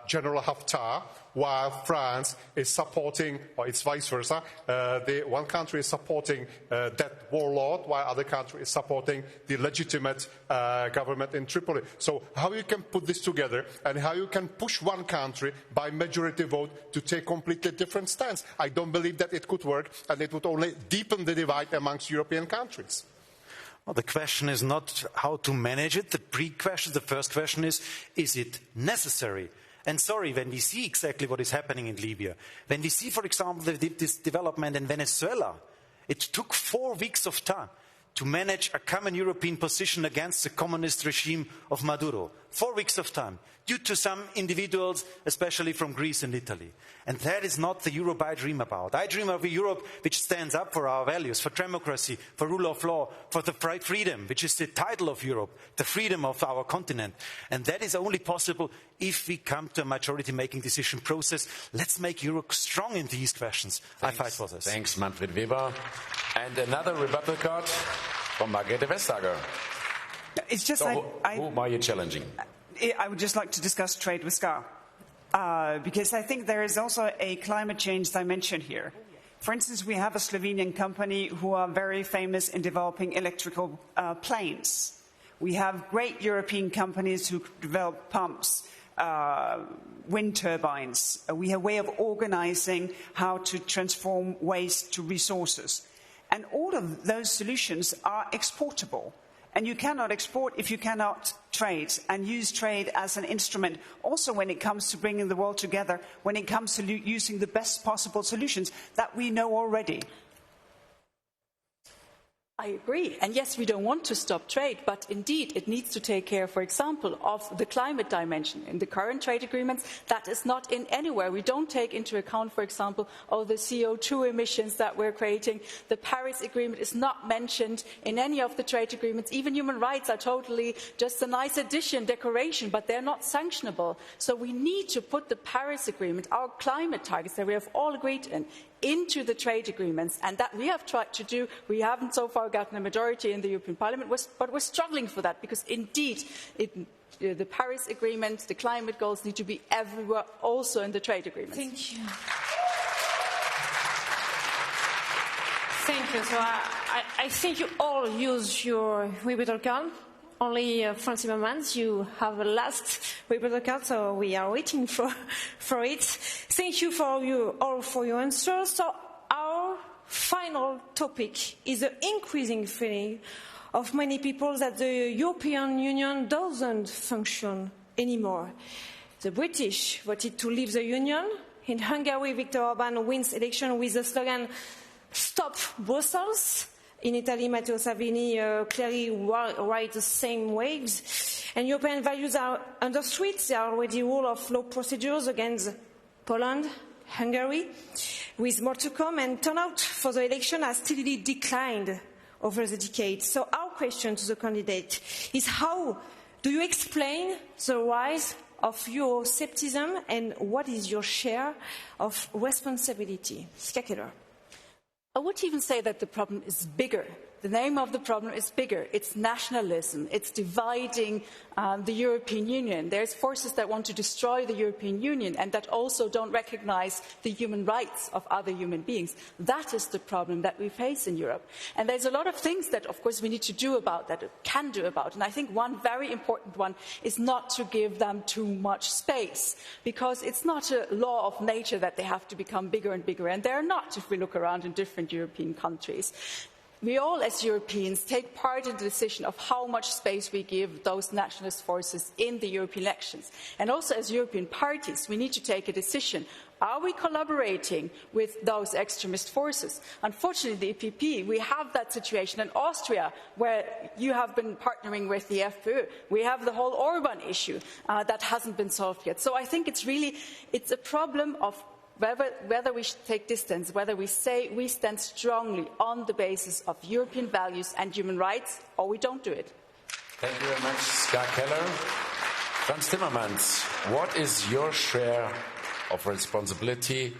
General Haftar, while France is supporting, or it's vice versa. One country is supporting that warlord, while other country is supporting the legitimate government in Tripoli. So how you can put this together and how you can push one country by majority vote to take completely different stance? I don't believe that it could work, and it would only deepen the divide amongst European countries. Well, the question is not how to manage it. The first question is it necessary? And sorry, when we see exactly what is happening in Libya, when we see, for example, this development in Venezuela, it took 4 weeks of time to manage a common European position against the communist regime of Maduro. 4 weeks of time. due to some individuals, especially from Greece and Italy. And that is not the Europe I dream about. I dream of a Europe which stands up for our values, for democracy, for rule of law, for the freedom, which is the title of Europe, the freedom of our continent. And that is only possible if we come to a majority-making decision process. Let's make Europe strong in these questions. Thanks. I fight for this. Thanks, Manfred Weber. And another rebuttal card from Margrethe Vestager. It's just So whom are you challenging? I would just like to discuss trade with SCA, because I think there is also a climate change dimension here. For instance, we have a Slovenian company who are very famous in developing electrical planes. We have great European companies who develop pumps, wind turbines. We have a way of organizing how to transform waste to resources. And all of those solutions are exportable. And you cannot export if you cannot trade, and use trade as an instrument also when it comes to bringing the world together, when it comes to using the best possible solutions that we know already. I agree. And yes, we don't want to stop trade, but indeed it needs to take care, for example, of the climate dimension. In the current trade agreements, that is not in anywhere. We don't take into account, for example, all the CO2 emissions that we're creating. The Paris Agreement is not mentioned in any of the trade agreements. Even human rights are totally just a nice addition, decoration, but they're not sanctionable. So we need to put the Paris Agreement, our climate targets that we have all agreed in, into the trade agreements, and that we have tried to do. We haven't so far gotten a majority in the European Parliament, but we're struggling for that, because indeed the Paris Agreement, the climate goals need to be everywhere, also in the trade agreements. Thank you. Thank you. So I think you all use your rebuttal card. Only Franz Timmermans, you have a last rebuttal card, so we are waiting for it. Thank you all for your answers. So our final topic is the increasing feeling of many people that the European Union doesn't function anymore. The British voted to leave the Union. In Hungary, Viktor Orban wins election with the slogan, "Stop Brussels." In Italy, Matteo Salvini clearly rides the same waves. And European values are under threat. There are already rule of law procedures against Poland, Hungary, with more to come. And turnout for the election has steadily declined over the decades. So our question to the candidate is, how do you explain the rise of Euroscepticism, and what is your share of responsibility? Skakeler. I would even say that the problem is bigger. The name of the problem is bigger. It's nationalism. It's dividing the European Union. There's forces that want to destroy the European Union and that also don't recognize the human rights of other human beings. That is the problem that we face in Europe. And there's a lot of things that, of course, we need to do about that, can do about. And I think one very important one is not to give them too much space, because it's not a law of nature that they have to become bigger and bigger. And they're not, if we look around in different European countries. We all, as Europeans, take part in the decision of how much space we give those nationalist forces in the European elections. And also, as European parties, we need to take a decision. Are we collaborating with those extremist forces? Unfortunately, the EPP, we have that situation in Austria, where you have been partnering with the FPÖ. We have the whole Orban issue that hasn't been solved yet. So I think it's a problem of whether we should take distance, whether we say we stand strongly on the basis of European values and human rights, or we don't do it. Thank you very much, Ska Keller. Franz Timmermans, what is your share of responsibility,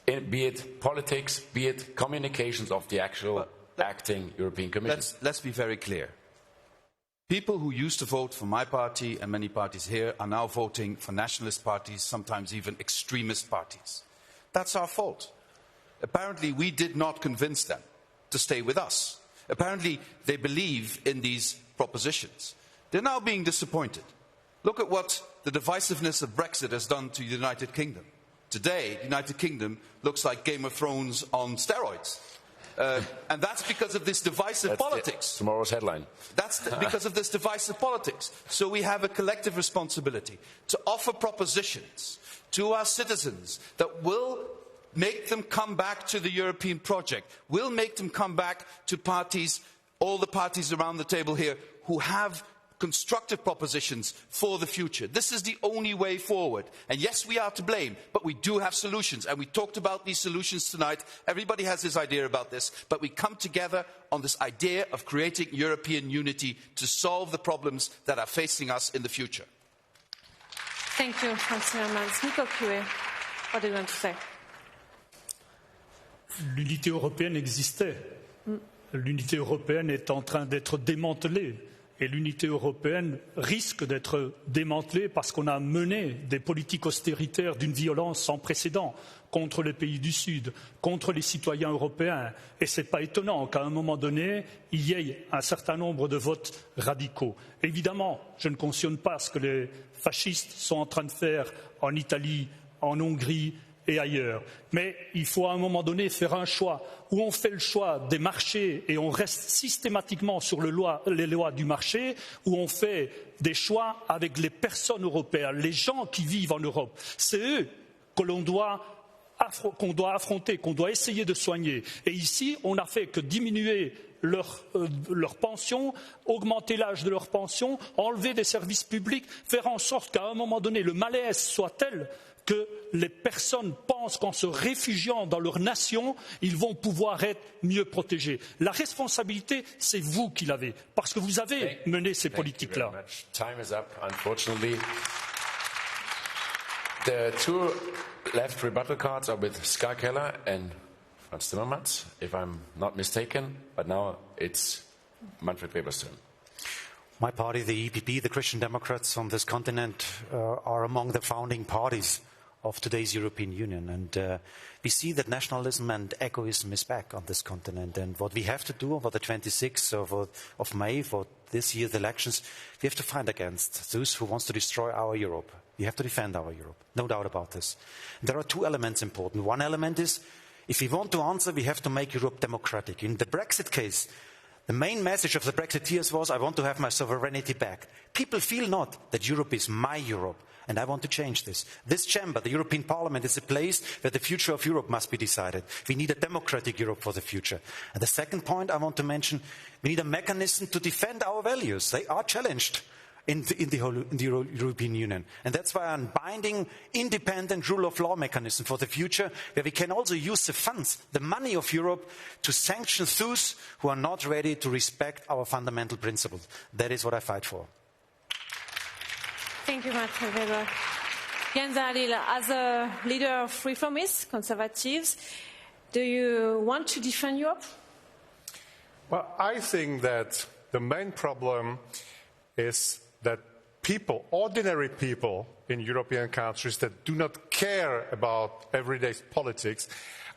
be it politics, be it communications of the actual acting European Commission? Let's be very clear. People who used to vote for my party and many parties here are now voting for nationalist parties, sometimes even extremist parties. That's our fault. Apparently, we did not convince them to stay with us. Apparently, they believe in these propositions. They're now being disappointed. Look at what the divisiveness of Brexit has done to the United Kingdom. Today, the United Kingdom looks like Game of Thrones on steroids. And that's because of this divisive politics. Tomorrow's headline. That's because of this divisive politics. So we have a collective responsibility to offer propositions to our citizens that will make them come back to the European project, will make them come back to parties, all the parties around the table here, who have constructive propositions for the future. This is the only way forward. And yes, we are to blame, but we do have solutions. And we talked about these solutions tonight. Everybody has his idea about this, but we come together on this idea of creating European unity to solve the problems that are facing us in the future. Thank you, Frans Timmermans. Nico Kue, what do you want to say? L'unité européenne existait. L'unité européenne est en train d'être démantelée. Et l'unité européenne risque d'être démantelée parce qu'on a mené des politiques austéritaires d'une violence sans précédent contre les pays du Sud, contre les citoyens européens. Et ce n'est pas étonnant qu'à un moment donné, il y ait un certain nombre de votes radicaux. Évidemment, je ne cautionne pas ce que les fascistes sont en train de faire en Italie, en Hongrie et ailleurs. Mais il faut à un moment donné faire un choix où on fait le choix des marchés et on reste systématiquement sur les lois du marché, où on fait des choix avec les personnes européennes, les gens qui vivent en Europe. C'est eux qu'on doit affronter, qu'on doit essayer de soigner. Et ici, on n'a fait que diminuer leur pension, augmenter l'âge de leur pension, enlever des services publics, faire en sorte qu'à un moment donné, le malaise soit tel que les personnes pensent qu'en se réfugiant dans leur nation, ils vont pouvoir être mieux protégés. La responsabilité, c'est vous qui l'avez, parce que vous avez mené ces politiques-là. Time is up, unfortunately. The two left rebuttal cards are with Ska Keller and Frans Timmermans, if I'm not mistaken, but now it's Manfred Weber's turn. My party, the EPP, the Christian Democrats on this continent, are among the founding parties of today's European Union. And we see that nationalism and egoism is back on this continent. And what we have to do for the 26th of May, for this year's elections, we have to fight against those who want to destroy our Europe. We have to defend our Europe, no doubt about this. And there are two elements important. One element is, if we want to answer, we have to make Europe democratic. In the Brexit case, the main message of the Brexiteers was, I want to have my sovereignty back. People feel not that Europe is my Europe. And I want to change this. This chamber, the European Parliament, is a place where the future of Europe must be decided. We need a democratic Europe for the future. And the second point I want to mention, we need a mechanism to defend our values. They are challenged in the European Union. And that's why I'm binding independent rule of law mechanism for the future, where we can also use the funds, the money of Europe, to sanction those who are not ready to respect our fundamental principles. That is what I fight for. Thank you, Manfred Weber. Jens Adil, as a leader of reformists, conservatives, do you want to defend Europe? Well, I think that the main problem is that people, ordinary people in European countries that do not care about everyday politics,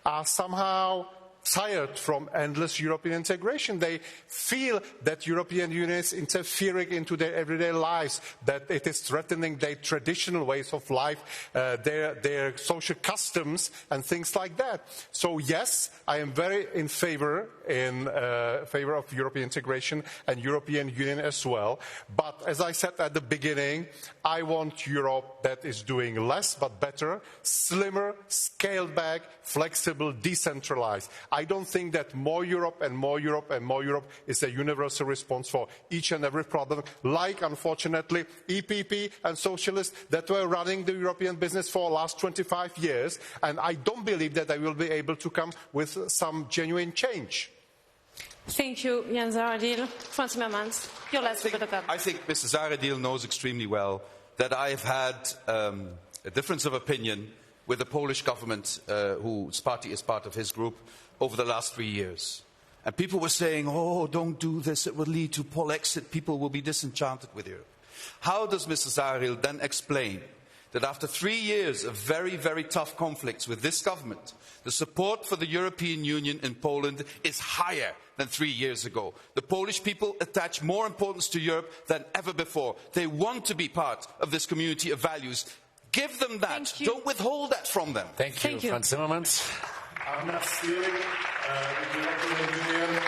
are somehow tired from endless European integration. They feel that European Union is interfering into their everyday lives, that it is threatening their traditional ways of life, their social customs and things like that. So yes, I am very in favor of European integration and European Union as well. But as I said at the beginning, I want Europe that is doing less but better, slimmer, scaled back, flexible, decentralized. I don't think that more Europe and more Europe and more Europe is a universal response for each and every problem, like, unfortunately, EPP and socialists that were running the European business for the last 25 years. And I don't believe that they will be able to come with some genuine change. Thank you, Jens Adil. Frans Timmermans, your last word. I think Mr. Zahradil knows extremely well that I have had a difference of opinion with the Polish government, whose party is part of his group, over the last 3 years. And people were saying, oh, don't do this, it will lead to Polexit, people will be disenchanted with Europe. How does Mr. Zahradil then explain that after 3 years of very, very tough conflicts with this government, the support for the European Union in Poland is higher than 3 years ago? The Polish people attach more importance to Europe than ever before. They want to be part of this community of values. Give them that. Don't withhold that from them. Thank you, Frans Timmermans. I'm not stealing the European Union.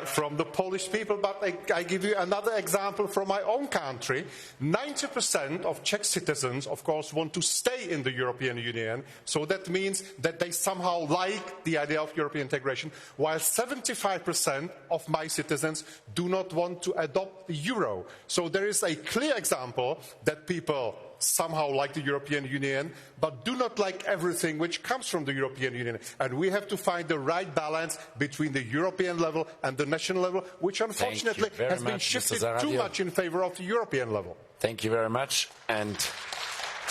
from the Polish people, but I give you another example from my own country. 90% of Czech citizens, of course, want to stay in the European Union, so that means that they somehow like the idea of European integration, while 75% of my citizens do not want to adopt the euro. So there is a clear example that people somehow like the European Union, but do not like everything which comes from the European Union. And we have to find the right balance between the European level and the national level, which unfortunately has been shifted too much in favor of the European level. Thank you very much. And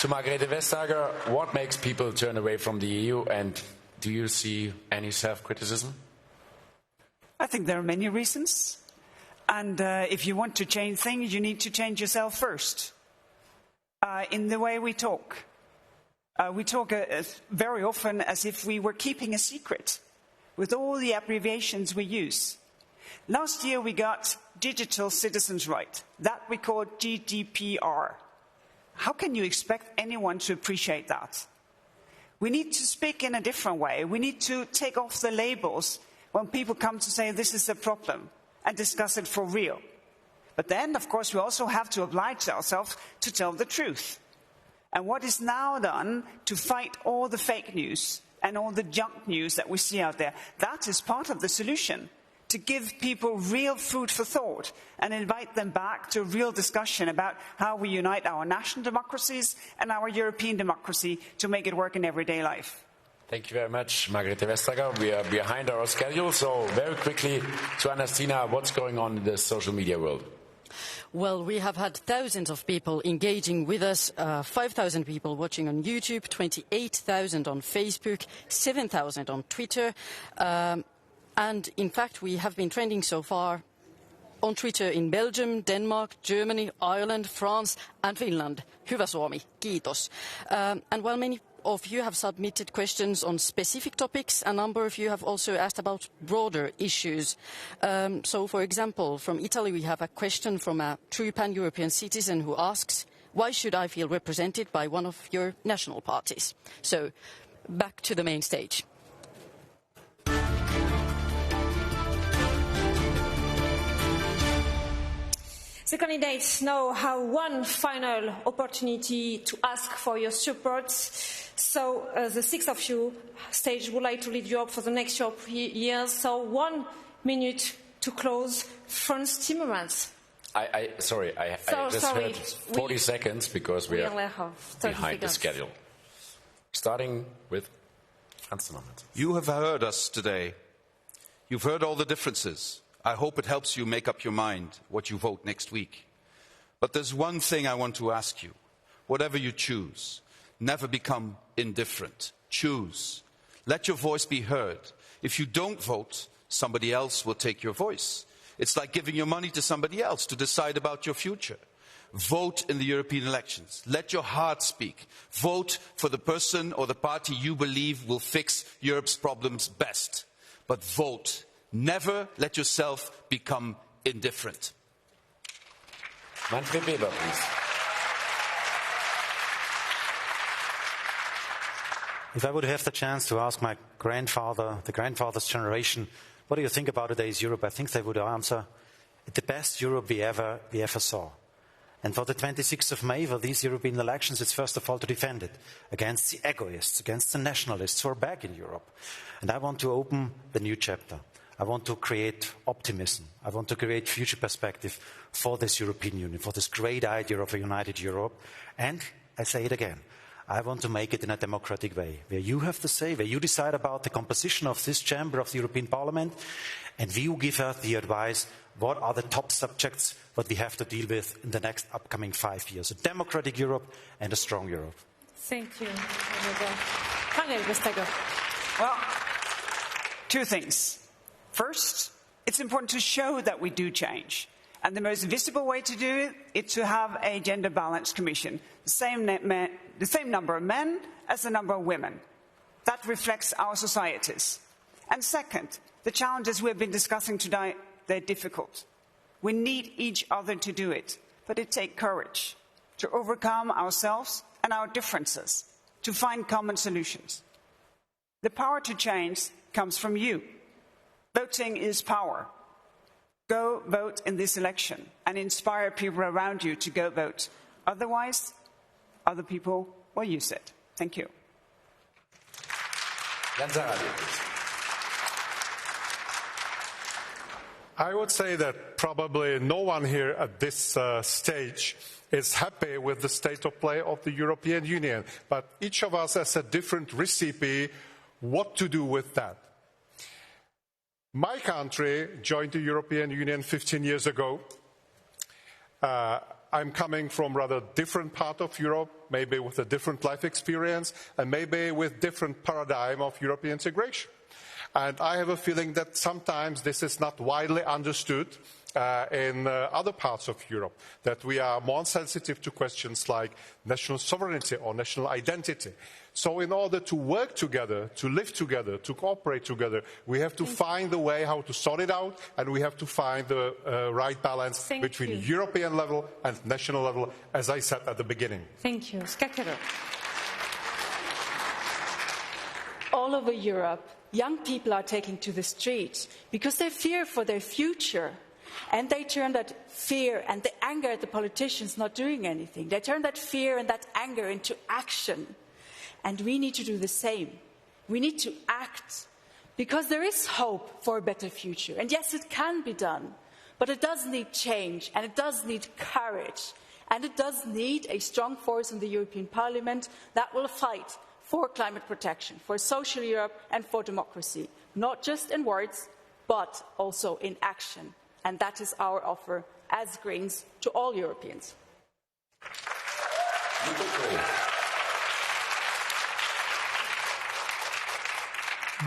to Margrethe Vestager, what makes people turn away from the EU, and do you see any self-criticism? I think there are many reasons. And if you want to change things, you need to change yourself first. In the way we talk. We talk very often as if we were keeping a secret with all the abbreviations we use. Last year we got digital citizens' right. That we call GDPR. How can you expect anyone to appreciate that? We need to speak in a different way. We need to take off the labels when people come to say this is a problem and discuss it for real. But then, of course, we also have to oblige ourselves to tell the truth. And what is now done to fight all the fake news and all the junk news that we see out there, that is part of the solution, to give people real food for thought and invite them back to a real discussion about how we unite our national democracies and our European democracy to make it work in everyday life. Thank you very much, Margrethe Vestager. We are behind our schedule, so very quickly to Anastina, what's going on in the social media world? Well, we have had thousands of people engaging with us, 5,000 people watching on YouTube, 28,000 on Facebook, 7,000 on Twitter. And in fact, we have been trending so far on Twitter in Belgium, Denmark, Germany, Ireland, France and Finland. Hyvä Suomi, kiitos. And while many of you have submitted questions on specific topics, a number of you have also asked about broader issues. So, for example, from Italy we have a question from a true pan-European citizen who asks, why should I feel represented by one of your national parties? So, back to the main stage. The candidates now have one final opportunity to ask for your support. So the six of you stage would like to lead you up for the next years. So 1 minute to close. Franz Timmermans. I just heard 40 seconds because we are behind the schedule. Starting with Franz Timmermans. You have heard us today. You've heard all the differences. I hope it helps you make up your mind what you vote next week. But there's one thing I want to ask you. Whatever you choose, never become indifferent. Choose. Let your voice be heard. If you don't vote, somebody else will take your voice. It's like giving your money to somebody else to decide about your future. Vote in the European elections. Let your heart speak. Vote for the person or the party you believe will fix Europe's problems best. But vote. Never let yourself become indifferent. Manfred Weber, please. If I would have the chance to ask my grandfather, the grandfather's generation, what do you think about today's Europe? I think they would answer, the best Europe we ever saw. And for the 26th of May, for these European elections, it's first of all to defend it against the egoists, against the nationalists who are back in Europe. And I want to open the new chapter. I want to create optimism. I want to create future perspective for this European Union, for this great idea of a united Europe. And I say it again, I want to make it in a democratic way, where you have the say, where you decide about the composition of this chamber of the European Parliament, and you give us the advice, what are the top subjects that we have to deal with in the next upcoming 5 years. A democratic Europe and a strong Europe. Thank you. Well, two things. First, it's important to show that we do change. And the most visible way to do it is to have a gender-balanced commission. The same number of men as the number of women. That reflects our societies. And second, the challenges we've been discussing today, they're difficult. We need each other to do it. But it takes courage to overcome ourselves and our differences, to find common solutions. The power to change comes from you. Voting is power. Go vote in this election and inspire people around you to go vote. Otherwise, other people will use it. Thank you. I would say that probably no one here at this stage is happy with the state of play of the European Union, but each of us has a different recipe what to do with that. My country joined the European Union 15 years ago. I'm coming from a rather different part of Europe, maybe with a different life experience, and maybe with different paradigm of European integration. And I have a feeling that sometimes this is not widely understood in other parts of Europe, that we are more sensitive to questions like national sovereignty or national identity. So in order to work together, to live together, to cooperate together, we have to find a way how to sort it out, and we have to find the right balance between European level and national level, as I said at the beginning. Thank you. Skakero. All over Europe, young people are taking to the streets because they fear for their future. And they turn that fear and the anger at the politicians not doing anything. They turn that fear and that anger into action. And we need to do the same. We need to act because there is hope for a better future. And yes, it can be done, but it does need change and it does need courage. And it does need a strong force in the European Parliament that will fight for climate protection, for social Europe and for democracy, not just in words, but also in action. And that is our offer as Greens to all Europeans.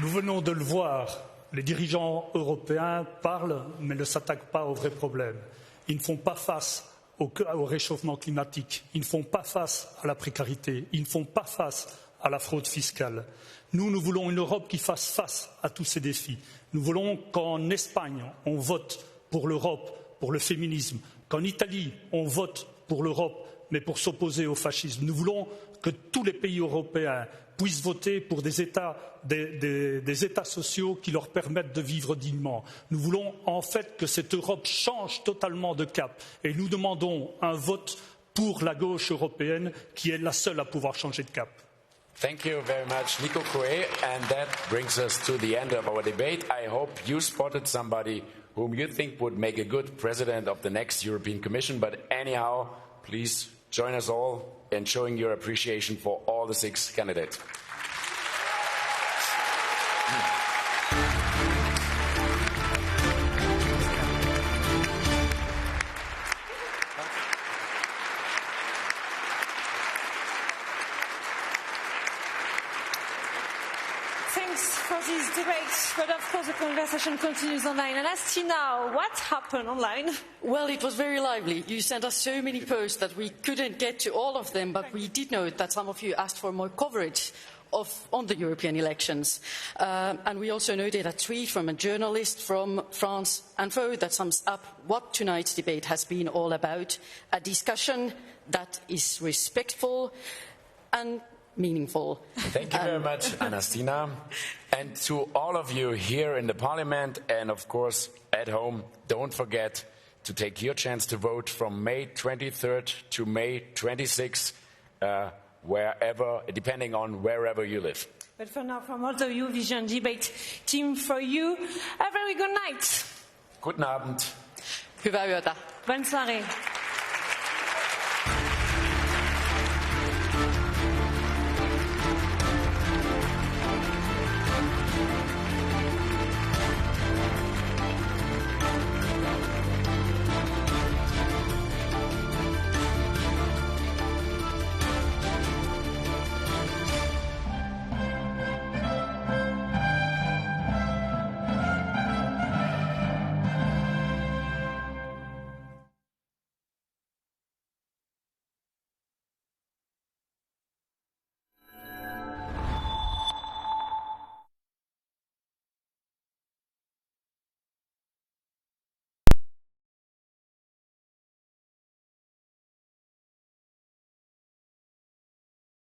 Nous venons de le voir, les dirigeants européens parlent mais ne s'attaquent pas aux vrais problèmes. Ils ne font pas face au réchauffement climatique, ils ne font pas face à la précarité, ils ne font pas face à la fraude fiscale. Nous voulons une Europe qui fasse face à tous ces défis. Nous voulons qu'en Espagne, on vote pour l'Europe, pour le féminisme, qu'en Italie, on vote pour l'Europe, mais pour s'opposer au fascisme. Nous voulons que tous les pays européens puissent voter pour des États sociaux qui leur permettent de vivre dignement. Nous voulons en fait que cette Europe change totalement de cap et nous demandons un vote pour la gauche européenne qui est la seule à pouvoir changer de cap. Thank you very much, Nico Coué, and that brings us to the end of our debate. I hope you spotted somebody whom you think would make a good president of the next European Commission, but anyhow, please join us all in showing your appreciation for all the 6 candidates. Thanks for this debate, but of course the conversation continues online. And Astina, what happened online? Well, it was very lively. You sent us so many posts that we couldn't get to all of them, but we did note that some of you asked for more coverage on the European elections. And we also noted a tweet from a journalist from France Info that sums up what tonight's debate has been all about, a discussion that is respectful and meaningful. Thank you very much, Anastina. And to all of you here in the Parliament and, of course, at home, don't forget to take your chance to vote from May 23rd to May 26th, wherever, depending on wherever you live. But for now, from all the Eurovision debate team, for you, a very good night. Guten Abend. Hyvää yötä. Bonne soirée.